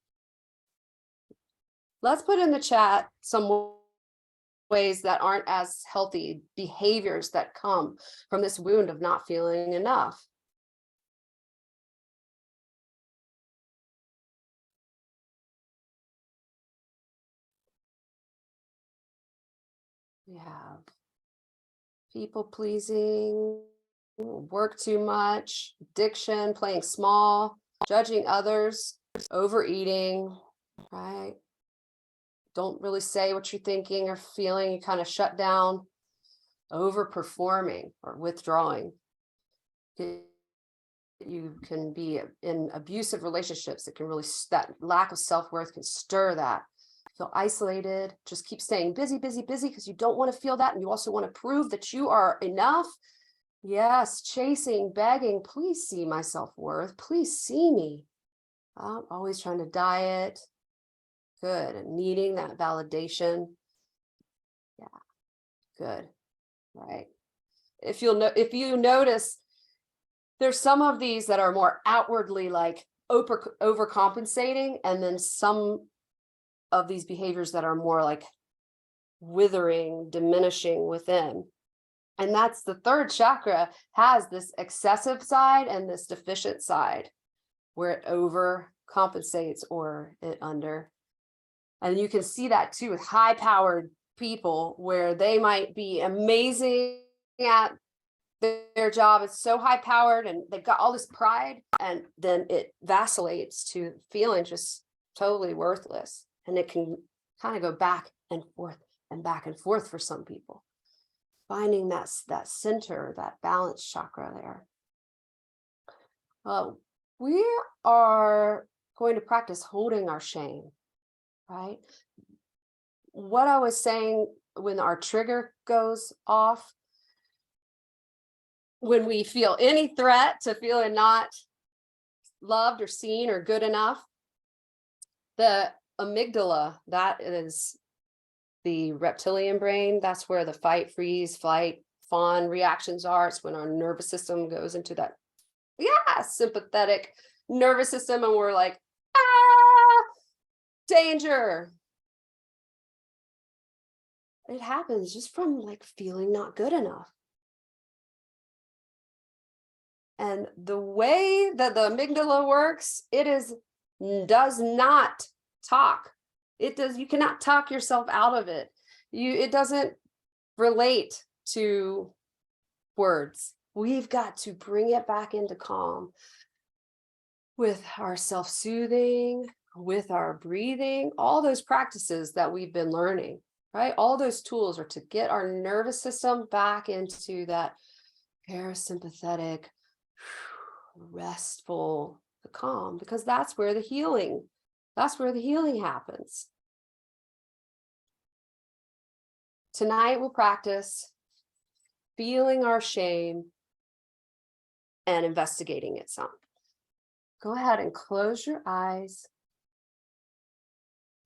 Let's put in the chat some ways that aren't as healthy behaviors that come from this wound of not feeling enough. We have people pleasing, work too much, addiction, playing small, judging others, overeating, right? Don't really say what you're thinking or feeling, you kind of shut down, overperforming or withdrawing, You can be in abusive relationships. It can really, that lack of self-worth can stir that. Feel isolated, just keep staying busy, busy, busy, because you don't want to feel that. And you also want to prove that you are enough. Yes, chasing, begging, please see my self-worth. Please see me. I'm always trying to diet. Good. And needing that validation. Yeah, good. Right. If you notice, there's some of these that are more outwardly like overcompensating, and then some of these behaviors that are more like withering, diminishing within. And that's the third chakra, has this excessive side and this deficient side where it overcompensates or it under. And you can see that too with high powered people, where they might be amazing at their job. It's so high powered and they've got all this pride, and then it vacillates to feeling just totally worthless. And it can kind of go back and forth for some people. Finding that center, that balance chakra there. We are going to practice holding our shame, right? What I was saying, when our trigger goes off, when we feel any threat to feeling not loved or seen or good enough, the amygdala, that is the reptilian brain. That's where the fight, freeze, flight, fawn reactions are. It's when our nervous system goes into that, sympathetic nervous system, and we're like, danger. It happens just from like feeling not good enough. And the way that the amygdala works, does not talk. You cannot talk yourself out of it. It doesn't relate to words. We've got to bring it back into calm with our self-soothing, with our breathing, all those practices that we've been learning, right? All those tools are to get our nervous system back into that parasympathetic, restful, calm, because that's where the healing happens. Tonight we'll practice feeling our shame and investigating it some. Go ahead and close your eyes.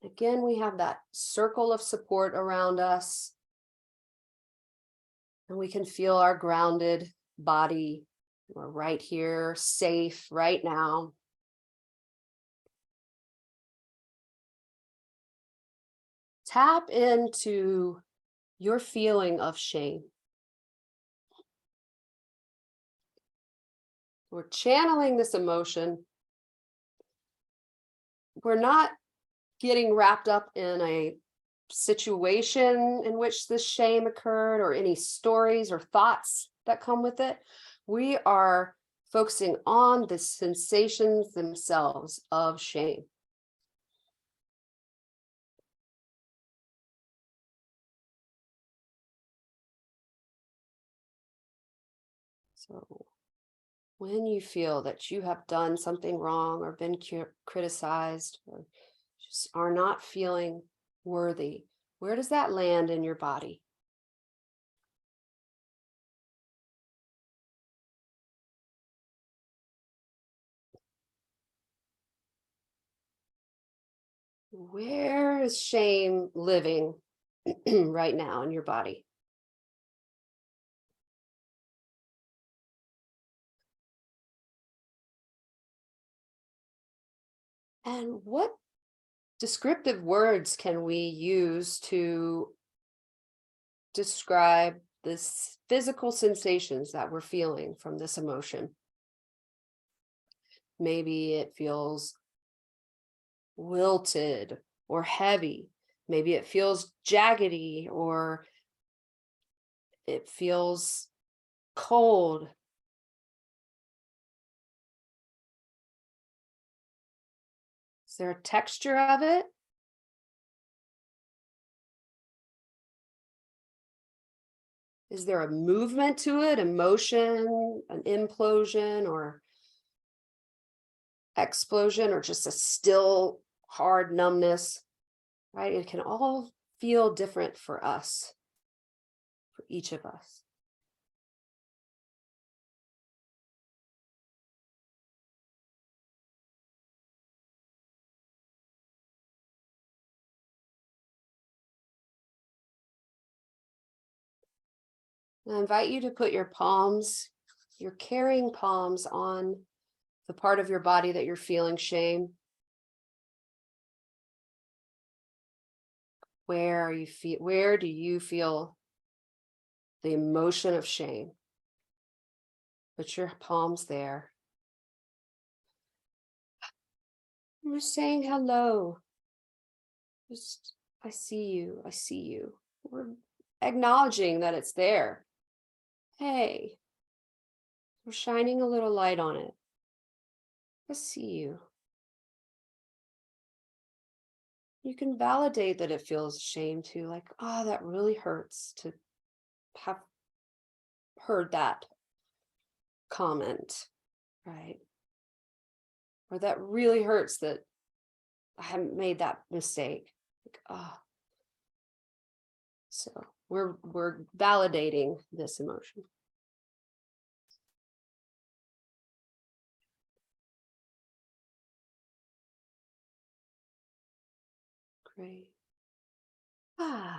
Again, we have that circle of support around us, and we can feel our grounded body. We're right here, safe right now. Tap into your feeling of shame. We're channeling this emotion. We're not getting wrapped up in a situation in which this shame occurred, or any stories or thoughts that come with it. We are focusing on the sensations themselves of shame. So when you feel that you have done something wrong or been criticized, or just are not feeling worthy, where does that land in your body? Where is shame living right now in your body? And what descriptive words can we use to describe this physical sensations that we're feeling from this emotion? Maybe it feels wilted or heavy. Maybe it feels jaggedy, or it feels cold. Is there a texture of it? Is there a movement to it, emotion, an implosion, or explosion or just a still hard numbness, right? It can all feel different for us, for each of us. I invite you to put your palms, your carrying palms, on the part of your body that you're feeling shame. Where do you feel the emotion of shame? Put your palms there. I'm just saying hello. Just, I see you. I see you. We're acknowledging that it's there. Hey, we're shining a little light on it. I see you. You can validate that it feels shame too, like, oh, that really hurts to have heard that comment, right? Or that really hurts that I haven't made that mistake. Like, oh. So we're validating this emotion. Great. And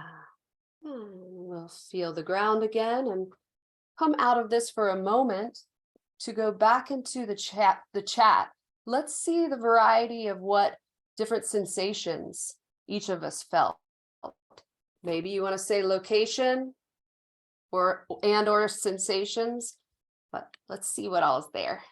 we'll feel the ground again and come out of this for a moment to go back into the chat. Let's see the variety of what different sensations each of us felt. Maybe you want to say location or sensations, but let's see what all is there.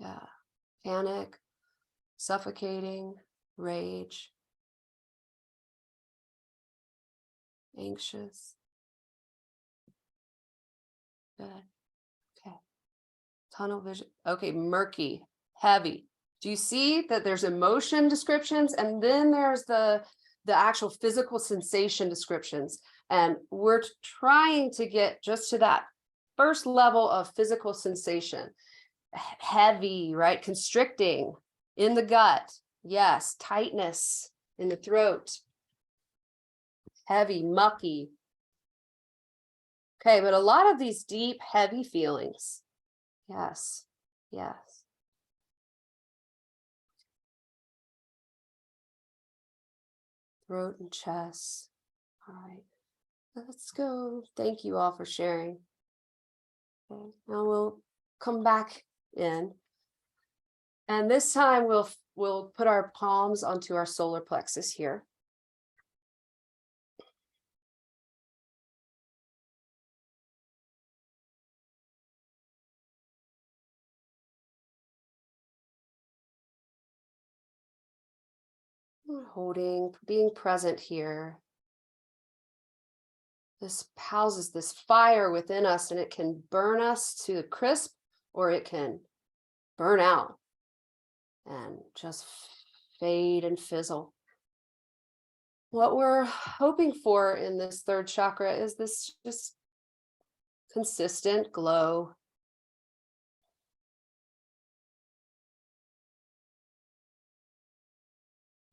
Yeah, panic, suffocating, rage, anxious. Good. Okay. Tunnel vision. Okay, murky, heavy. Do you see that there's emotion descriptions and then there's the actual physical sensation descriptions? And we're trying to get just to that first level of physical sensation. Heavy, right? Constricting in the gut. Yes, tightness in the throat. Heavy, mucky. Okay, but a lot of these deep, heavy feelings. Yes, yes. Throat and chest. All right, let's go. Thank you all for sharing. Okay, now we'll come back in. And this time we'll put our palms onto our solar plexus here. Holding, being present here. This houses this fire within us, and it can burn us to the crisp, or it can burn out and just fade and fizzle. What we're hoping for in this third chakra is this just consistent glow.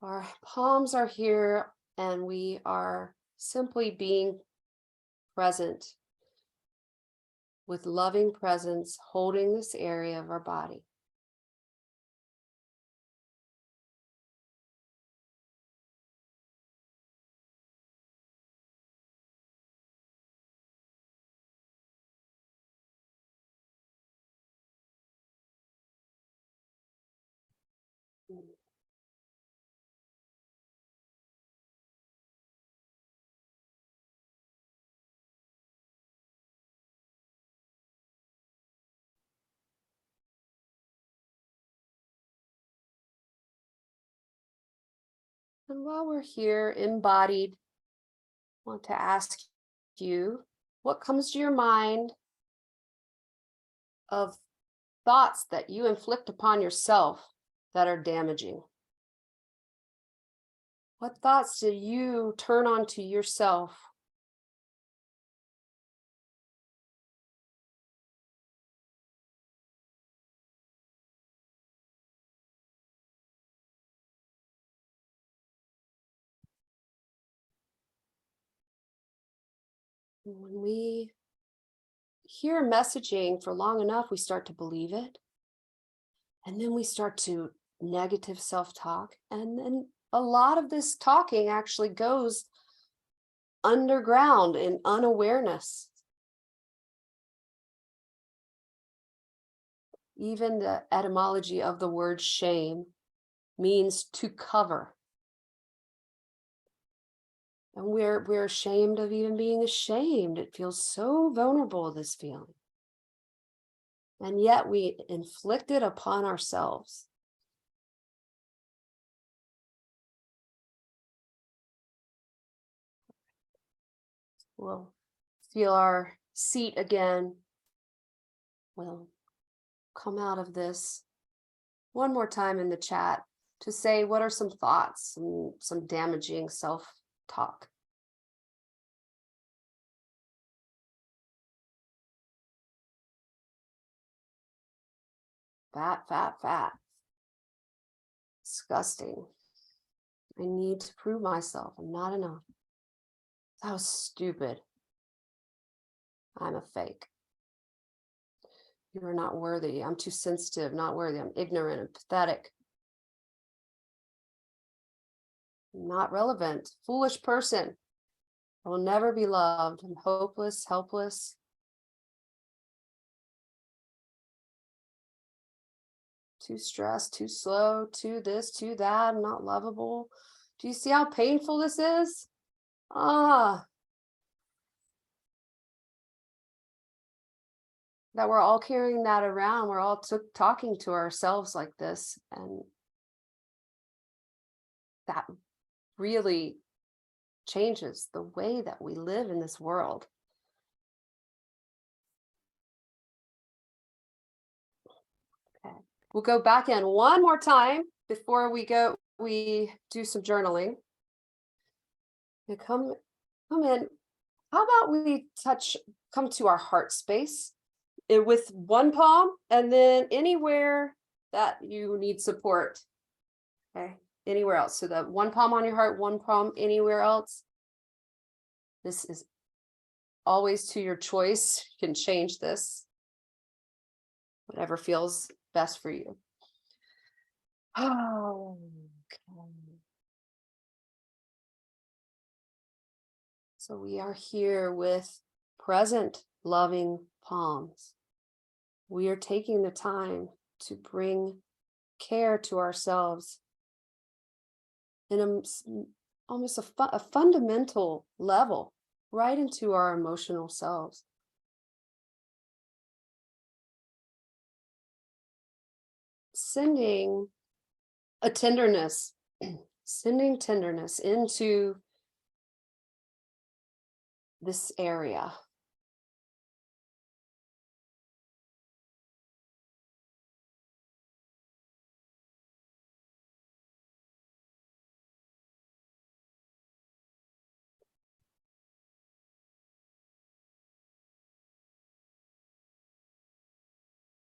Our palms are here, and we are simply being present with loving presence, holding this area of our body. And while we're here, embodied, I want to ask you, what comes to your mind of thoughts that you inflict upon yourself that are damaging? What thoughts do you turn on to yourself? When we hear messaging for long enough, we start to believe it. And then we start to negative self-talk. And then a lot of this talking actually goes underground in unawareness. Even the etymology of the word shame means to cover. And we're ashamed of even being ashamed. It feels so vulnerable, this feeling. And yet we inflict it upon ourselves. We'll feel our seat again. We'll come out of this one more time in the chat to say what are some thoughts and some damaging self-talk. Fat, fat, fat. Disgusting. I need to prove myself. I'm not enough. That was stupid. I'm a fake. You are not worthy. I'm too sensitive, not worthy. I'm ignorant and pathetic. Not relevant. Foolish person. I will never be loved. I'm hopeless, helpless. Too stressed, too slow, too this, too that, I'm not lovable. Do you see how painful this is? That we're all carrying that around. We're all talking to ourselves like this. And that really changes the way that we live in this world. Okay. We'll go back in one more time before we do some journaling. And come in. How about we come to our heart space with one palm, and then anywhere that you need support. Okay, anywhere else. So that one palm on your heart, one palm anywhere else. This is always to your choice. You can change this. Whatever feels best for you. Oh, okay. So we are here with present loving palms. We are taking the time to bring care to ourselves in almost a fundamental level, right into our emotional selves. Sending a tenderness, sending tenderness into this area.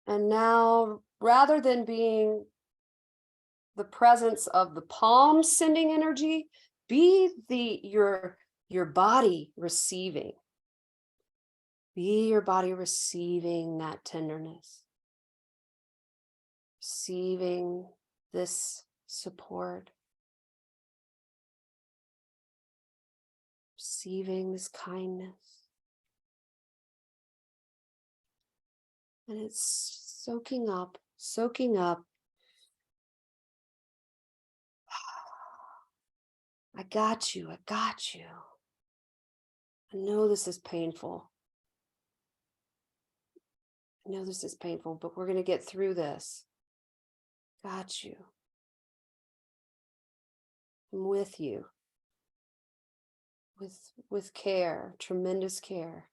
And now, rather than being the presence of the palms sending energy, be your body receiving. Be your body receiving that tenderness, receiving this support, receiving this kindness. And it's soaking up. I got you. I know this is painful. But we're going to get through this. Got you. I'm with you. With care, tremendous care.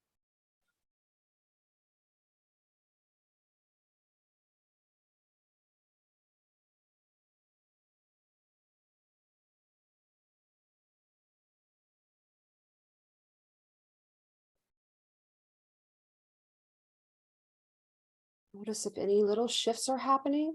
Notice if any little shifts are happening.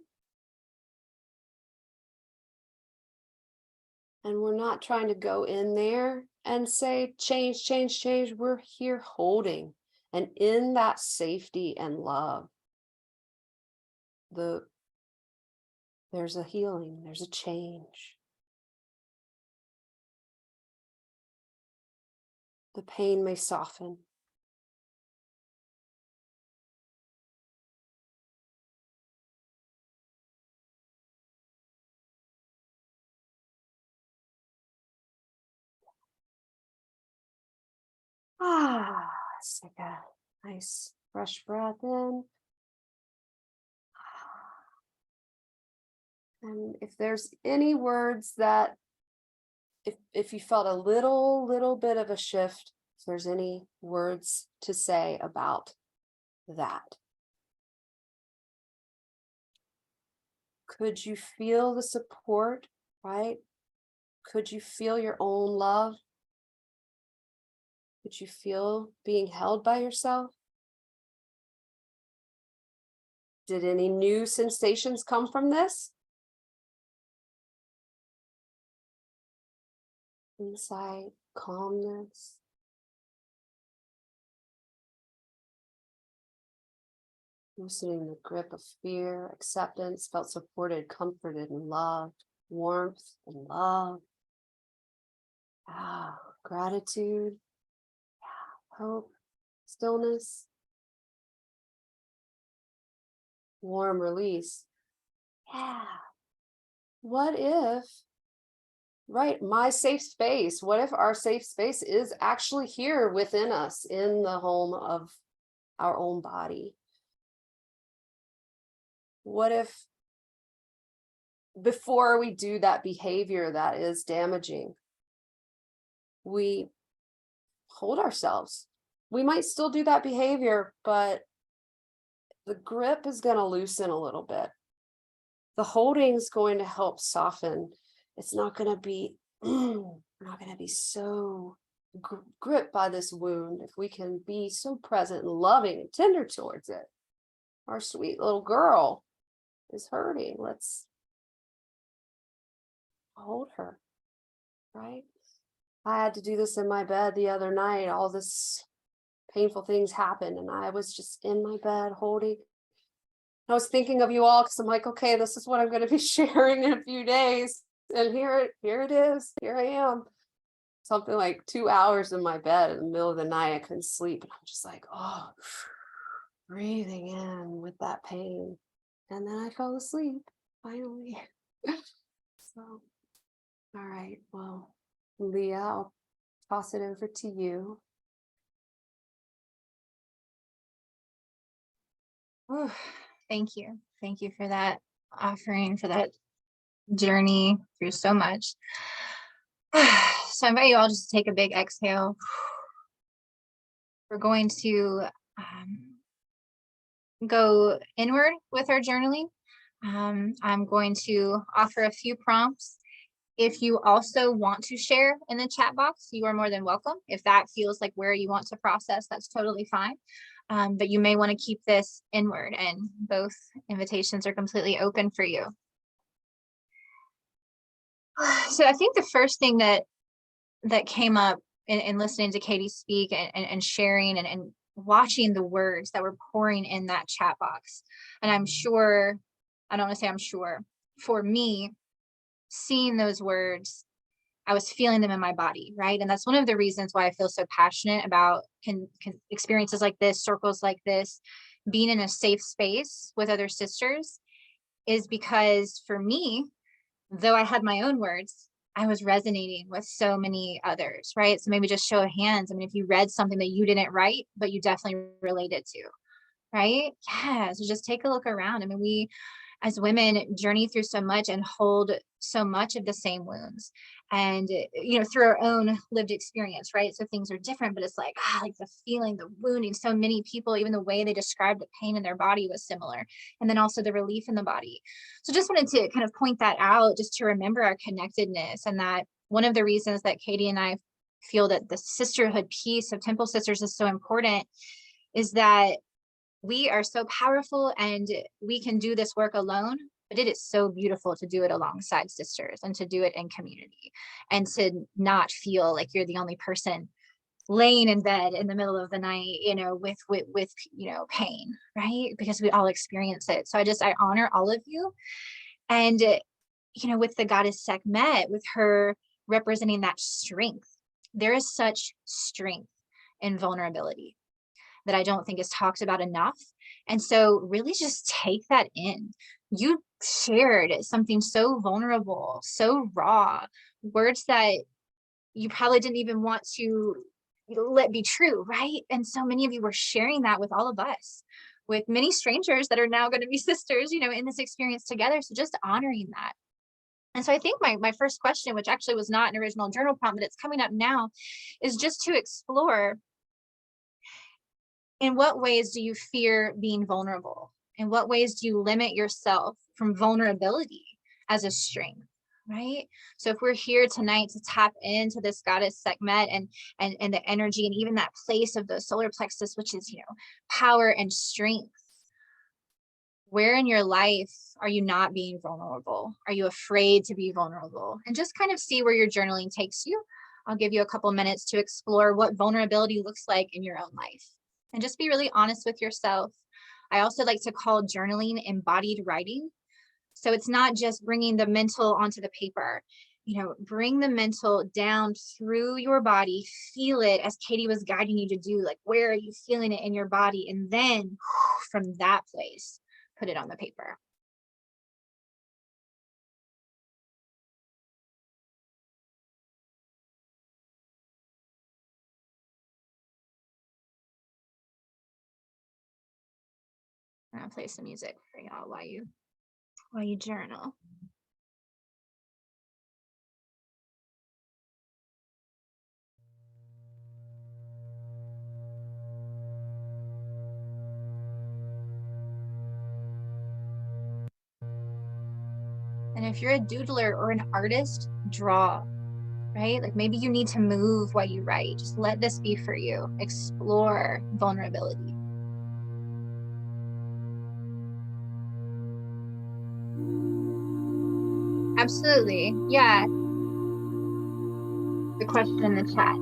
And we're not trying to go in there and say, change, change, change. We're here holding. And in that safety and love, there's a healing, there's a change. The pain may soften. Let's take a nice fresh breath in. And if there's any words that, if you felt a little bit of a shift, if there's any words to say about that. Could you feel the support, right? Could you feel your own love? Could you feel being held by yourself? Did any new sensations come from this? Insight, calmness. Loosening the grip of fear, acceptance, felt supported, comforted, and loved, warmth and love. Gratitude, hope, stillness, warm release. What if, right, my safe space, what if our safe space is actually here within us in the home of our own body? What if before we do that behavior that is damaging, we hold ourselves? We might still do that behavior, but the grip is going to loosen a little bit. The holding is going to help soften. It's not going to be, we're not going to be so gripped by this wound. If we can be so present and loving and tender towards it. Our sweet little girl is hurting. Let's hold her, right? I had to do this in my bed the other night. All this painful things happened, and I was just in my bed holding. I was thinking of you all because I'm like, okay, this is what I'm going to be sharing in a few days. And here it is. Here I am. Something like 2 hours in my bed in the middle of the night. I couldn't sleep. And I'm just like, oh, breathing in with that pain. And then I fell asleep, finally. So, all right. Well, Leah, I'll toss it over to you. Thank you. Thank you for that offering, for that journey through so much. So I invite you all just to take a big exhale. We're going to go inward with our journaling. I'm going to offer a few prompts. If you also want to share in the chat box, you are more than welcome. If that feels like where you want to process, that's totally fine. But you may want to keep this inward, and both invitations are completely open for you. So I think the first thing that came up in listening to Katie speak and sharing and watching the words that were pouring in that chat box. And I'm sure, I don't want to say I'm sure, for me, seeing those words, I was feeling them in my body, right? And that's one of the reasons why I feel so passionate about experiences like this, circles like this, being in a safe space with other sisters, is because for me, though I had my own words, I was resonating with so many others, right? So maybe just show of hands. I mean, if you read something that you didn't write, but you definitely related to, right? Yeah, so just take a look around. I mean, we as women journey through so much and hold so much of the same wounds, and through our own lived experience, right? So things are different, but it's like the feeling, the wounding. So many people, even the way they described the pain in their body was similar, and then also the relief in the body. So just wanted to kind of point that out, just to remember our connectedness, and that one of the reasons that Katie and I feel that the sisterhood piece of Temple Sisters is so important is that we are so powerful and we can do this work alone, but it is so beautiful to do it alongside sisters and to do it in community and to not feel like you're the only person laying in bed in the middle of the night, with pain, right? Because we all experience it. So I honor all of you. And, with the goddess Sekhmet, with her representing that strength, there is such strength in vulnerability that I don't think is talked about enough. And so really just take that in. You shared something so vulnerable, so raw, words that you probably didn't even want to let be true, right? And so many of you were sharing that with all of us, with many strangers that are now going to be sisters, in this experience together. So just honoring that. And so I think my first question, which actually was not an original journal prompt, but it's coming up now, is just to explore, in what ways do you fear being vulnerable? In what ways do you limit yourself from vulnerability as a strength? Right? So if we're here tonight to tap into this goddess Sekhmet and the energy and even that place of the solar plexus, which is, power and strength, where in your life are you not being vulnerable? Are you afraid to be vulnerable? And just kind of see where your journaling takes you. I'll give you a couple minutes to explore what vulnerability looks like in your own life. And just be really honest with yourself. I also like to call journaling embodied writing. So it's not just bringing the mental onto the paper, bring the mental down through your body, feel it as Katie was guiding you to do, like, where are you feeling it in your body? And then from that place, put it on the paper. I'm gonna play some music for y'all while you journal. And if you're a doodler or an artist, draw, right? Like maybe you need to move while you write. Just let this be for you. Explore vulnerability. Absolutely. Yeah. The question in the chat.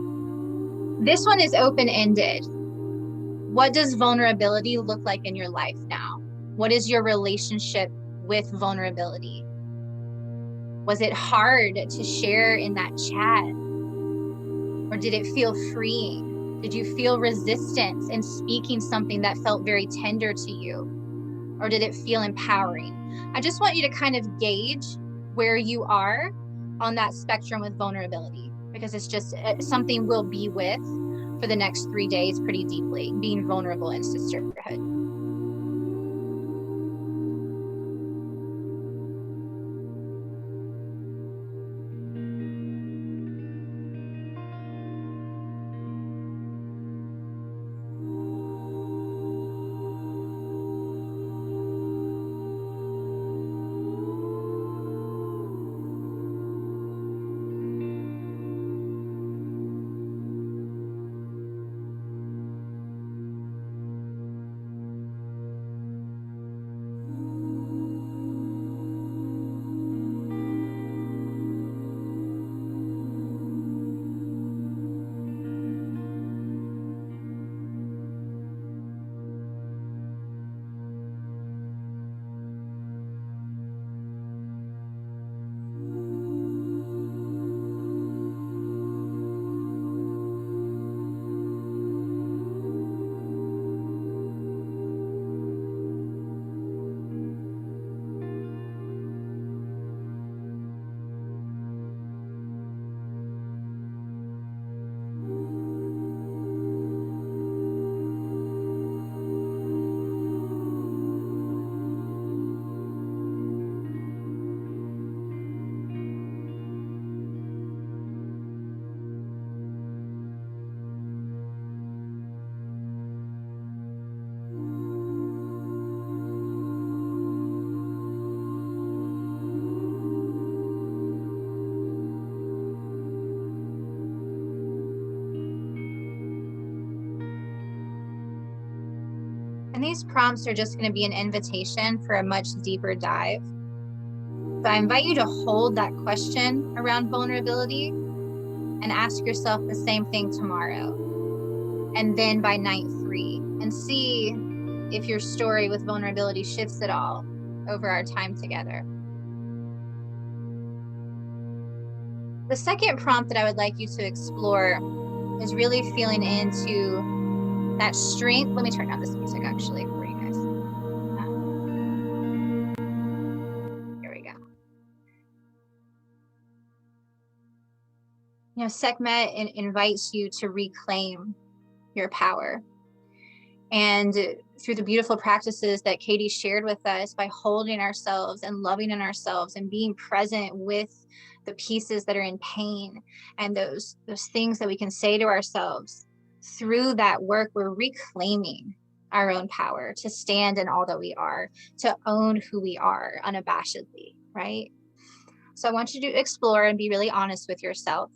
This one is open-ended. What does vulnerability look like in your life now? What is your relationship with vulnerability? Was it hard to share in that chat? Or did it feel freeing? Did you feel resistance in speaking something that felt very tender to you? Or did it feel empowering? I just want you to kind of gauge where you are on that spectrum with vulnerability, because it's just something we'll be with for the next 3 days pretty deeply, being vulnerable in sisterhood. And these prompts are just going to be an invitation for a much deeper dive. So I invite you to hold that question around vulnerability and ask yourself the same thing tomorrow. And then by night 3, and see if your story with vulnerability shifts at all over our time together. The second prompt that I would like you to explore is really feeling into that strength. Let me turn down this music actually for you guys. Here we go. You know, Sekhmet invites you to reclaim your power. And through the beautiful practices that Katie shared with us, by holding ourselves and loving in ourselves and being present with the pieces that are in pain and those things that we can say to ourselves, through that work, we're reclaiming our own power to stand in all that we are, to own who we are unabashedly, right? So I want you to explore and be really honest with yourself.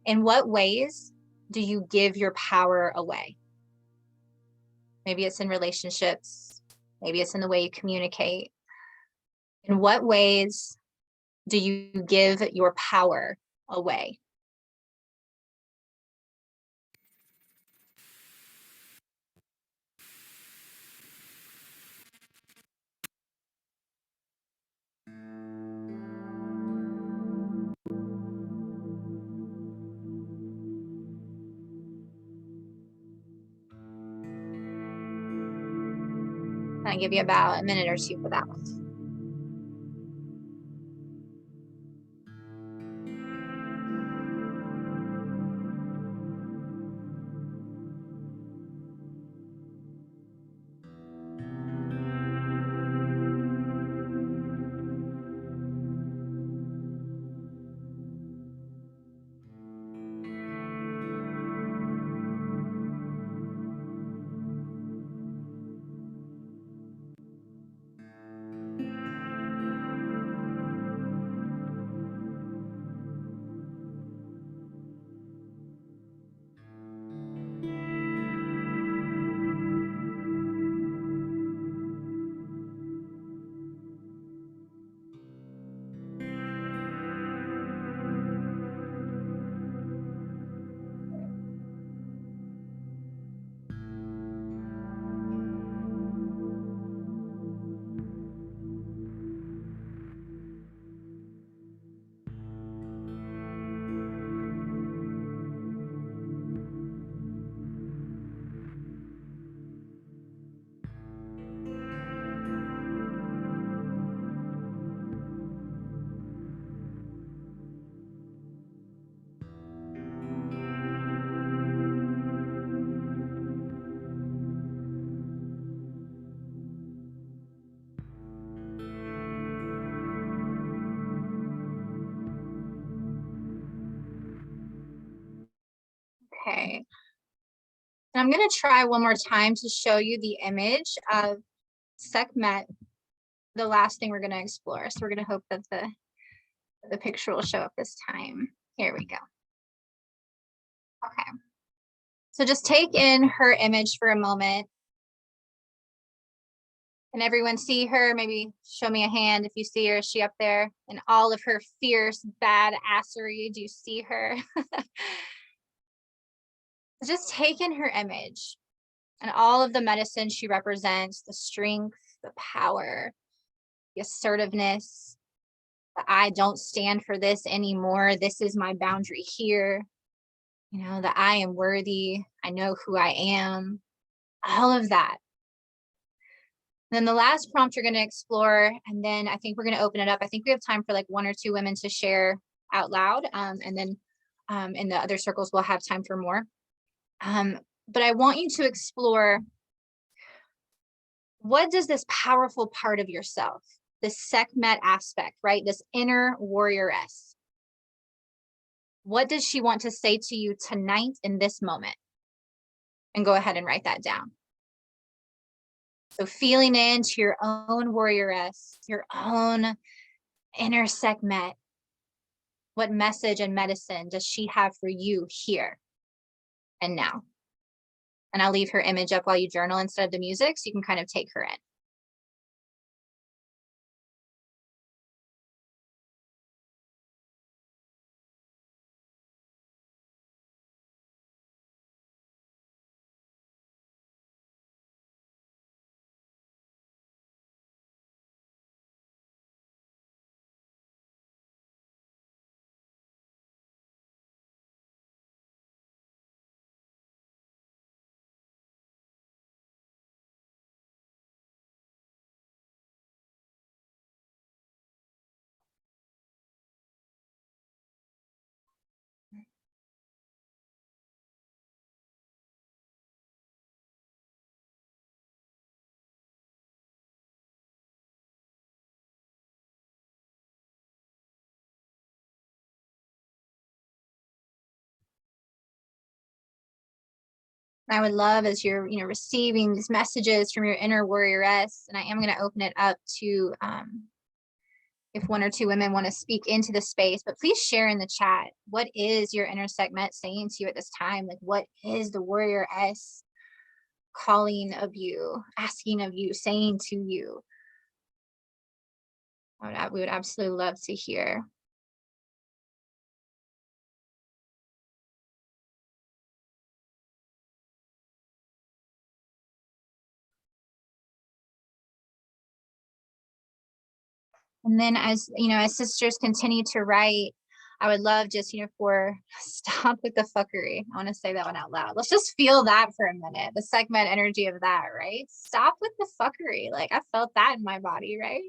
In what ways do you give your power away? Maybe it's in relationships. Maybe it's in the way you communicate. In what ways do you give your power away? I'll give you about a minute or two for that one. Okay. And I'm going to try one more time to show you the image of Sekhmet, the last thing we're going to explore. So we're going to hope that the picture will show up this time. Here we go. Okay. So just take in her image for a moment. Can everyone see her? Maybe show me a hand if you see her. Is she up there in all of her fierce badassery? Do you see her? Just take in her image and all of the medicine she represents, the strength, the power, the assertiveness, the I don't stand for this anymore. This is my boundary here. You know, the I am worthy. I know who I am. All of that. Then the last prompt you're going to explore, and then I think we're going to open it up. I think we have time for like 1 or 2 women to share out loud. And then in the other circles, we'll have time for more. But I want you to explore, what does this powerful part of yourself, this Sekhmet aspect, right? This inner warrioress, what does she want to say to you tonight in this moment? And go ahead and write that down. So feeling into your own warrioress, your own inner Sekhmet, what message and medicine does she have for you here and now? And I'll leave her image up while you journal instead of the music, so you can kind of take her in. I would love as you're, receiving these messages from your inner warrioress, and I am going to open it up to if one or two women want to speak into the space, but please share in the chat. What is your inner Sekhmet saying to you at this time? Like, what is the warrioress calling of you, asking of you, saying to you? We would absolutely love to hear. And then as sisters continue to write, I would love just, for stop with the fuckery. I want to say that one out loud. Let's just feel that for a minute. The Sekhmet energy of that, right? Stop with the fuckery. Like, I felt that in my body, right?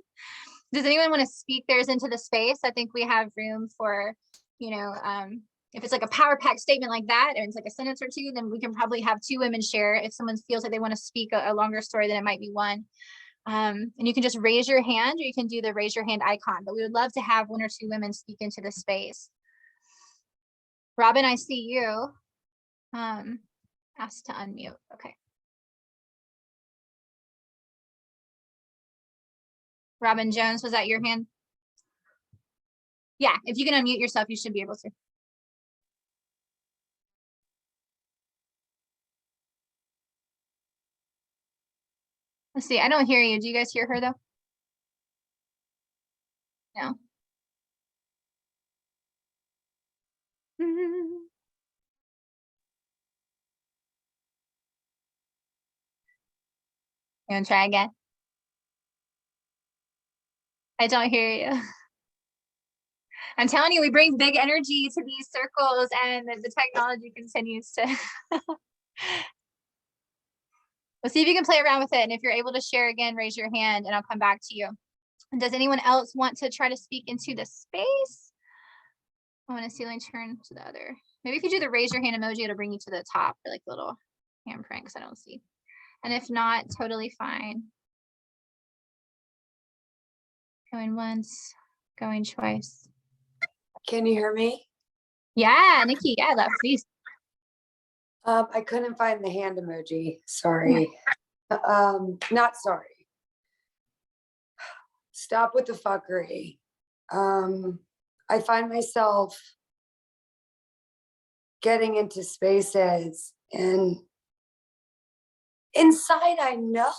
Does anyone want to speak theirs into the space? I think we have room for, if it's like a power pack statement like that, and it's like a sentence or two, then we can probably have two women share. If someone feels like they want to speak a longer story, then it might be one. And you can just raise your hand, or you can do the raise your hand icon, but we would love to have one or two women speak into the space. Robin, I see you. Asked to unmute. Okay. Robin Jones, was that your hand? Yeah, if you can unmute yourself, you should be able to. Let's see, I don't hear you. Do you guys hear her though? No. You want to try again? I don't hear you. I'm telling you, we bring big energy to these circles, and the technology continues to. Let's see if you can play around with it. And if you're able to share again, raise your hand and I'll come back to you. And does anyone else want to try to speak into the space? I want to see, let me turn to the other. Maybe if you do the raise your hand emoji, it'll bring you to the top, or like little handprint, because I don't see. And if not, totally fine. Going once, going twice. Can you hear me? Yeah, Nikki, yeah, love, please. I couldn't find the hand emoji. Sorry. Not sorry. Stop with the fuckery. I find myself getting into spaces, and inside I know,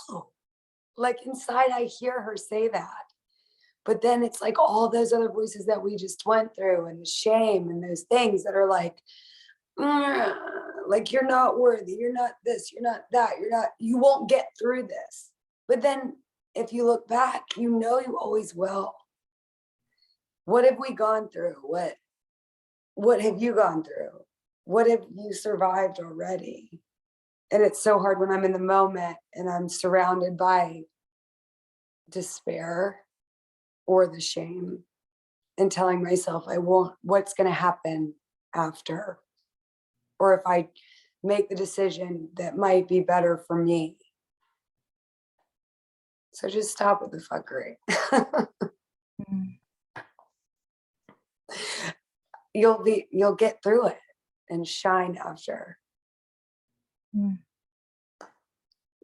like inside I hear her say that. But then it's like all those other voices that we just went through, and the shame and those things that are like you're not worthy, you're not this, you're not that, you won't get through this. But then if you look back, you always will. What have we gone through? What have you gone through? What have you survived already? And it's so hard when I'm in the moment and I'm surrounded by despair or the shame, and telling myself what's going to happen after, or if I make the decision that might be better for me. So just stop with the fuckery. You'll get through it and shine after.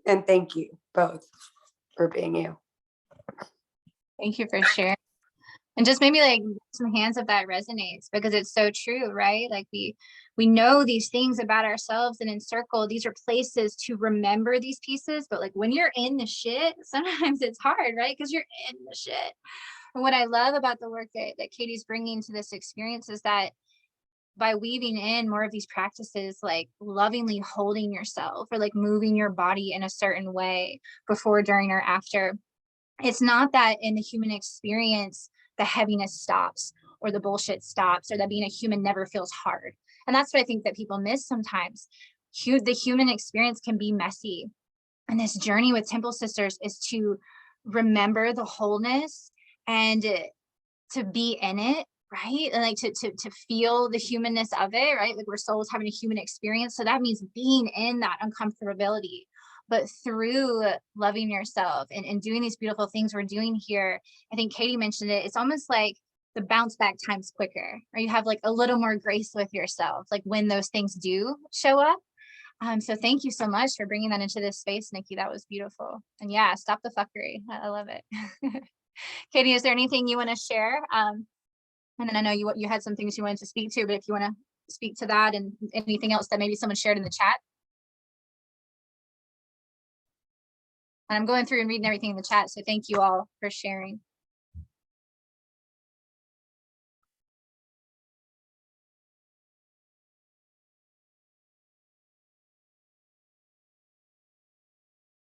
And thank you both for being you. Thank you for sharing. And just maybe like some hands if that resonates, because it's so true, right? Like we know these things about ourselves, and in circle, these are places to remember these pieces. But like when you're in the shit, sometimes it's hard, right? Because you're in the shit. And what I love about the work that Katie's bringing to this experience is that by weaving in more of these practices, like lovingly holding yourself or like moving your body in a certain way before, during, or after, it's not that in the human experience, the heaviness stops or the bullshit stops, or that being a human never feels hard. And that's what I think that people miss sometimes. The human experience can be messy. And this journey with Temple Sisters is to remember the wholeness and to be in it, right? And like to feel the humanness of it, right? Like we're souls having a human experience. So that means being in that uncomfortability, but through loving yourself and doing these beautiful things we're doing here. I think Katie mentioned it. It's almost like the bounce back time's quicker, or you have like a little more grace with yourself, like when those things do show up. So thank you so much for bringing that into this space, Nikki. That was beautiful. And yeah, stop the fuckery. I love it. Katie, is there anything you want to share? And then I know you had some things you wanted to speak to, but if you want to speak to that and anything else that maybe someone shared in the chat. And I'm going through and reading everything in the chat, so thank you all for sharing.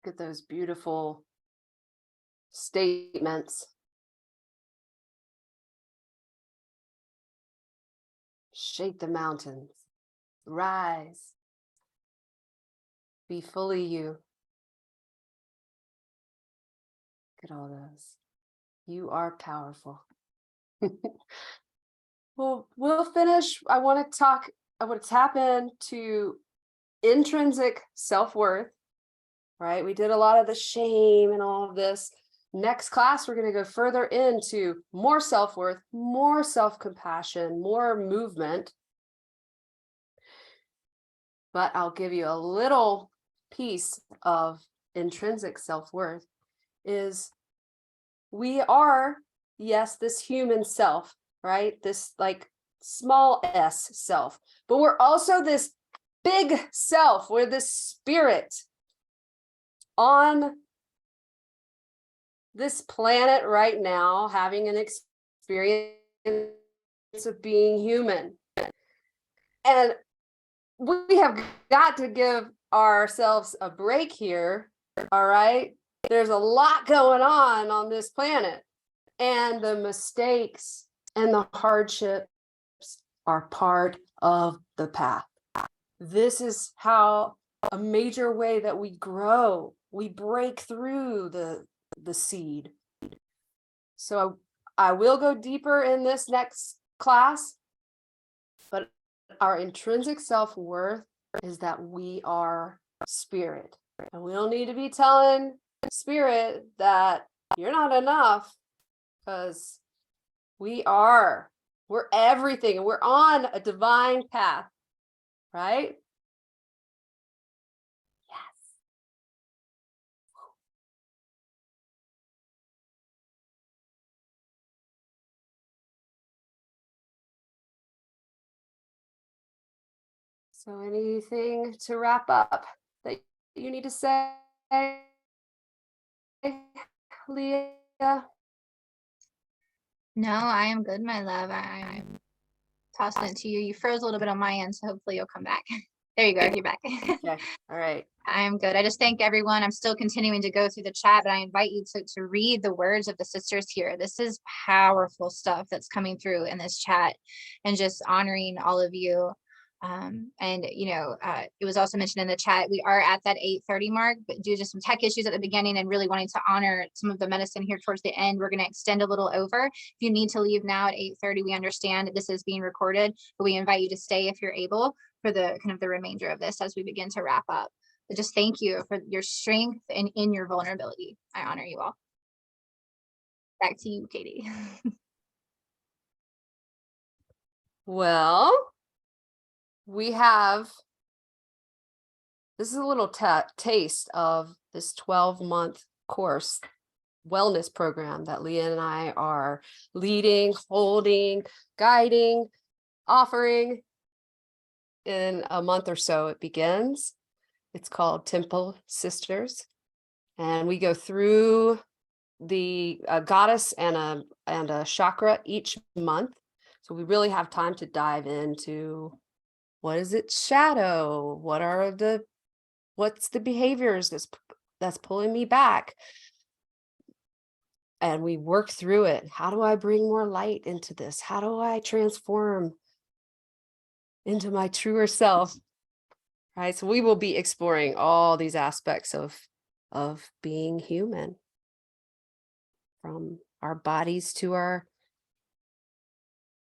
Look at those beautiful statements. Shake the mountains, rise, be fully you. Look at all those. You are powerful. Well, we'll finish. I want to tap into intrinsic self-worth, right? We did a lot of the shame and all of this. Next class, we're going to go further into more self-worth, more self-compassion, more movement. But I'll give you a little piece of intrinsic self-worth is we are, yes, this human self, right? This like small s self, but we're also this big self. We're this spirit on this planet right now, having an experience of being human. And we have got to give ourselves a break here, all right? There's a lot going on this planet, and the mistakes and the hardships are part of the path. This is how a major way that we grow, we break through the seed. So I will go deeper in this next class, but our intrinsic self-worth is that we are spirit. And we don't need to be telling spirit that you're not enough, because we're everything, and we're on a divine path, right? Yes. So anything to wrap up that you need to say, Leah? No, I am good, my love. I'm tossing it to you. You froze a little bit on my end, so hopefully you'll come back. There you go. You're back. Okay. All right. I'm good. I just thank everyone. I'm still continuing to go through the chat, but I invite you to read the words of the sisters here. This is powerful stuff that's coming through in this chat, and just honoring all of you. And it was also mentioned in the chat, we are at that 8:30 mark, but due to some tech issues at the beginning and really wanting to honor some of the medicine here towards the end, we're going to extend a little over. If you need to leave now at 8:30, we understand that this is being recorded, but we invite you to stay if you're able for the kind of the remainder of this as we begin to wrap up. But just thank you for your strength and in your vulnerability. I honor you all. Back to you, Katie. Well, this is a little taste of this 12-month course wellness program that Leah and I are leading, holding, guiding, offering. In a month or so, it begins. It's called Temple Sisters. And we go through the goddess and a chakra each month. So we really have time to dive into what is it shadow? What's the behaviors that's pulling me back? And we work through it. How do I bring more light into this? How do I transform into my truer self? Right. So we will be exploring all these aspects of being human, from our bodies to our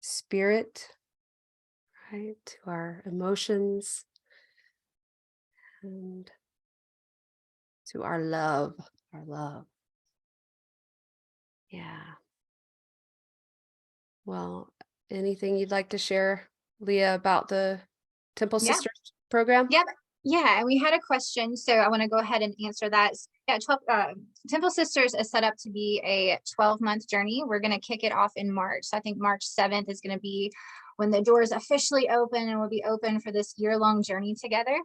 spirit, right, to our emotions, and to our love. Yeah. Well, anything you'd like to share, Leah, about the Temple Yeah. Sisters program? Yep. Yeah, and we had a question, so I want to go ahead and answer that. Yeah, Temple Sisters is set up to be a 12-month journey. We're going to kick it off in March. So I think March 7th is going to be when the doors officially open, and we'll be open for this year-long journey together.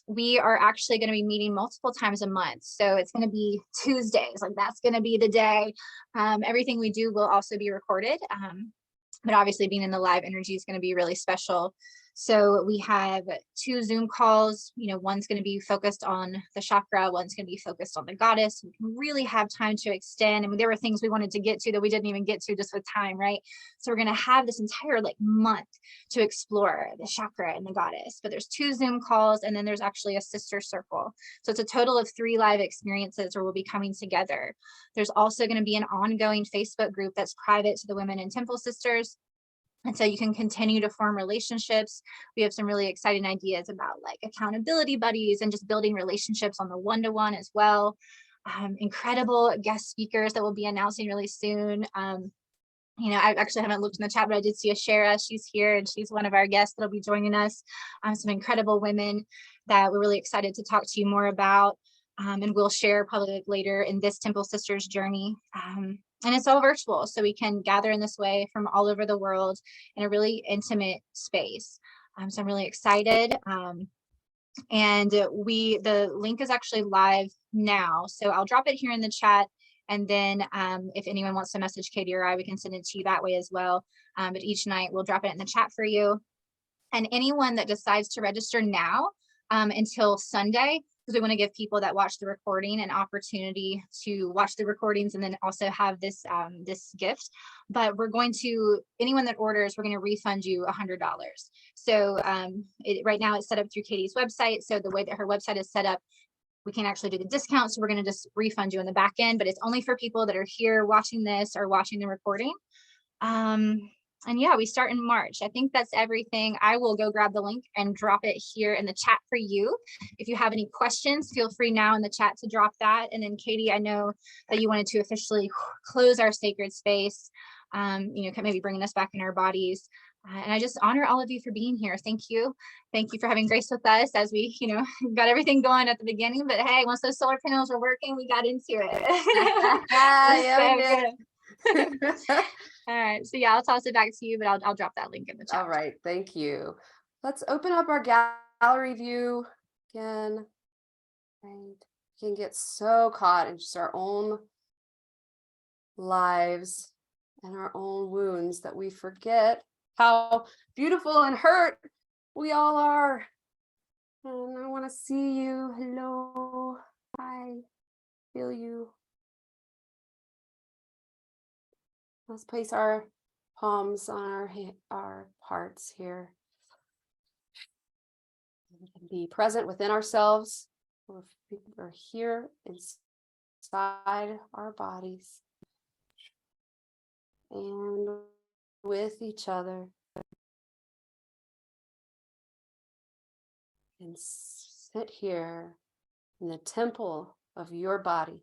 We are actually going to be meeting multiple times a month. So it's going to be Tuesdays, like that's going to be the day. Everything we do will also be recorded. But obviously being in the live energy is going to be really special. So we have 2 Zoom calls, one's going to be focused on the chakra, one's going to be focused on the goddess. We can really have time to extend. And there were things we wanted to get to that we didn't even get to just with time, right? So we're going to have this entire month to explore the chakra and the goddess. But there's 2 Zoom calls, and then there's actually a sister circle. So it's a total of 3 live experiences where we'll be coming together. There's also going to be an ongoing Facebook group that's private to the Women in Temple Sisters. And so you can continue to form relationships. We have some really exciting ideas about accountability buddies and just building relationships on the one-to-one as well. Incredible guest speakers that we'll be announcing really soon. I actually haven't looked in the chat, but I did see Ashera. She's here, and she's one of our guests that'll be joining us. Some incredible women that we're really excited to talk to you more about. And we'll share probably later in this Temple Sisters journey. And it's all virtual, so we can gather in this way from all over the world in a really intimate space. So I'm really excited. And the link is actually live now. So I'll drop it here in the chat. And then if anyone wants to message Katie or I, we can send it to you that way as well. But each night we'll drop it in the chat for you. And anyone that decides to register now until Sunday, because we want to give people that watch the recording an opportunity to watch the recordings and then also have this this gift. But anyone that orders, we're going to refund you $100. So right now it's set up through Katie's website. So the way that her website is set up, we can actually do the discount. So we're going to just refund you in the back end, but it's only for people that are here watching this or watching the recording. And yeah, we start in March. I think that's everything. I will go grab the link and drop it here in the chat for you. If you have any questions, feel free now in the chat to drop that. And then Katie, I know that you wanted to officially close our sacred space, maybe bringing us back in our bodies. And I just honor all of you for being here. Thank you. Thank you for having grace with us as we, got everything going at the beginning. But hey, once those solar panels were working, we got into it. Yeah, we did. All right. So yeah, I'll toss it back to you, but I'll drop that link in the chat. All right. Thank you. Let's open up our gallery view again. Right. We can get so caught in just our own lives and our own wounds that we forget how beautiful and hurt we all are. And I want to see you. Hello. Hi. Feel you. Let's place our palms on our hearts here. We can be present within ourselves. We're here inside our bodies and with each other. And sit here in the temple of your body.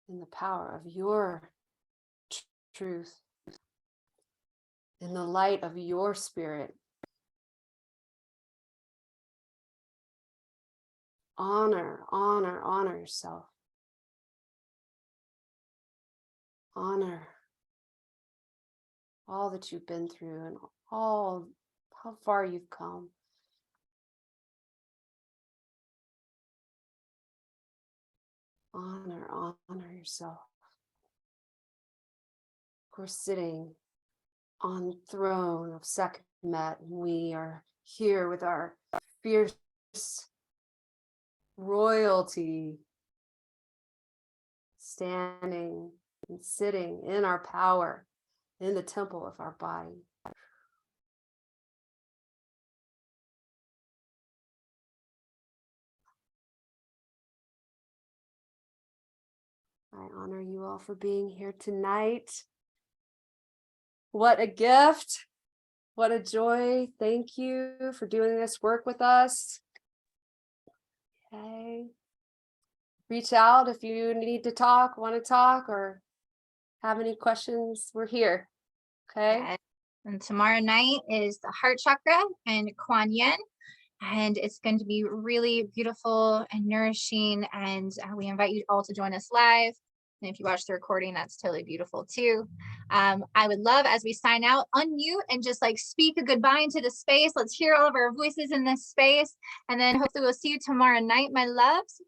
In the power of your truth, in the light of your spirit. honor, honor, honor yourself. Honor all that you've been through and all how far you've come. Honor, honor yourself. We're sitting on the throne of Sekhmet, and we are here with our fierce royalty, standing and sitting in our power in the temple of our body. I honor you all for being here tonight. What a gift. What a joy. Thank you for doing this work with us. Okay. Reach out if you need to talk, want to talk, or have any questions. We're here. Okay. Yes. And tomorrow night is the heart chakra and Kuan Yin. And it's going to be really beautiful and nourishing. And we invite you all to join us live. And if you watch the recording, that's totally beautiful too. I would love, as we sign out, unmute and just like speak a goodbye into the space. Let's hear all of our voices in this space. And then hopefully we'll see you tomorrow night, my loves.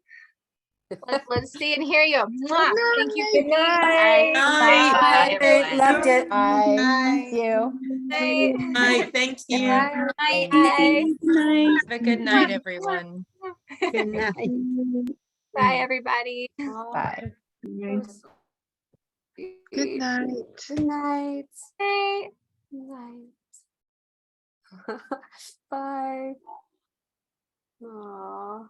Let's see and hear you. Mwah. Thank you. Good night. Bye, everyone. Loved it. Bye. Thank you. Bye. Bye. Thank you. Bye. Bye. Bye. Have a good night, everyone. Good night. Bye, everybody. Bye. Good night. Good night. Bye. Good night. Bye. Aww.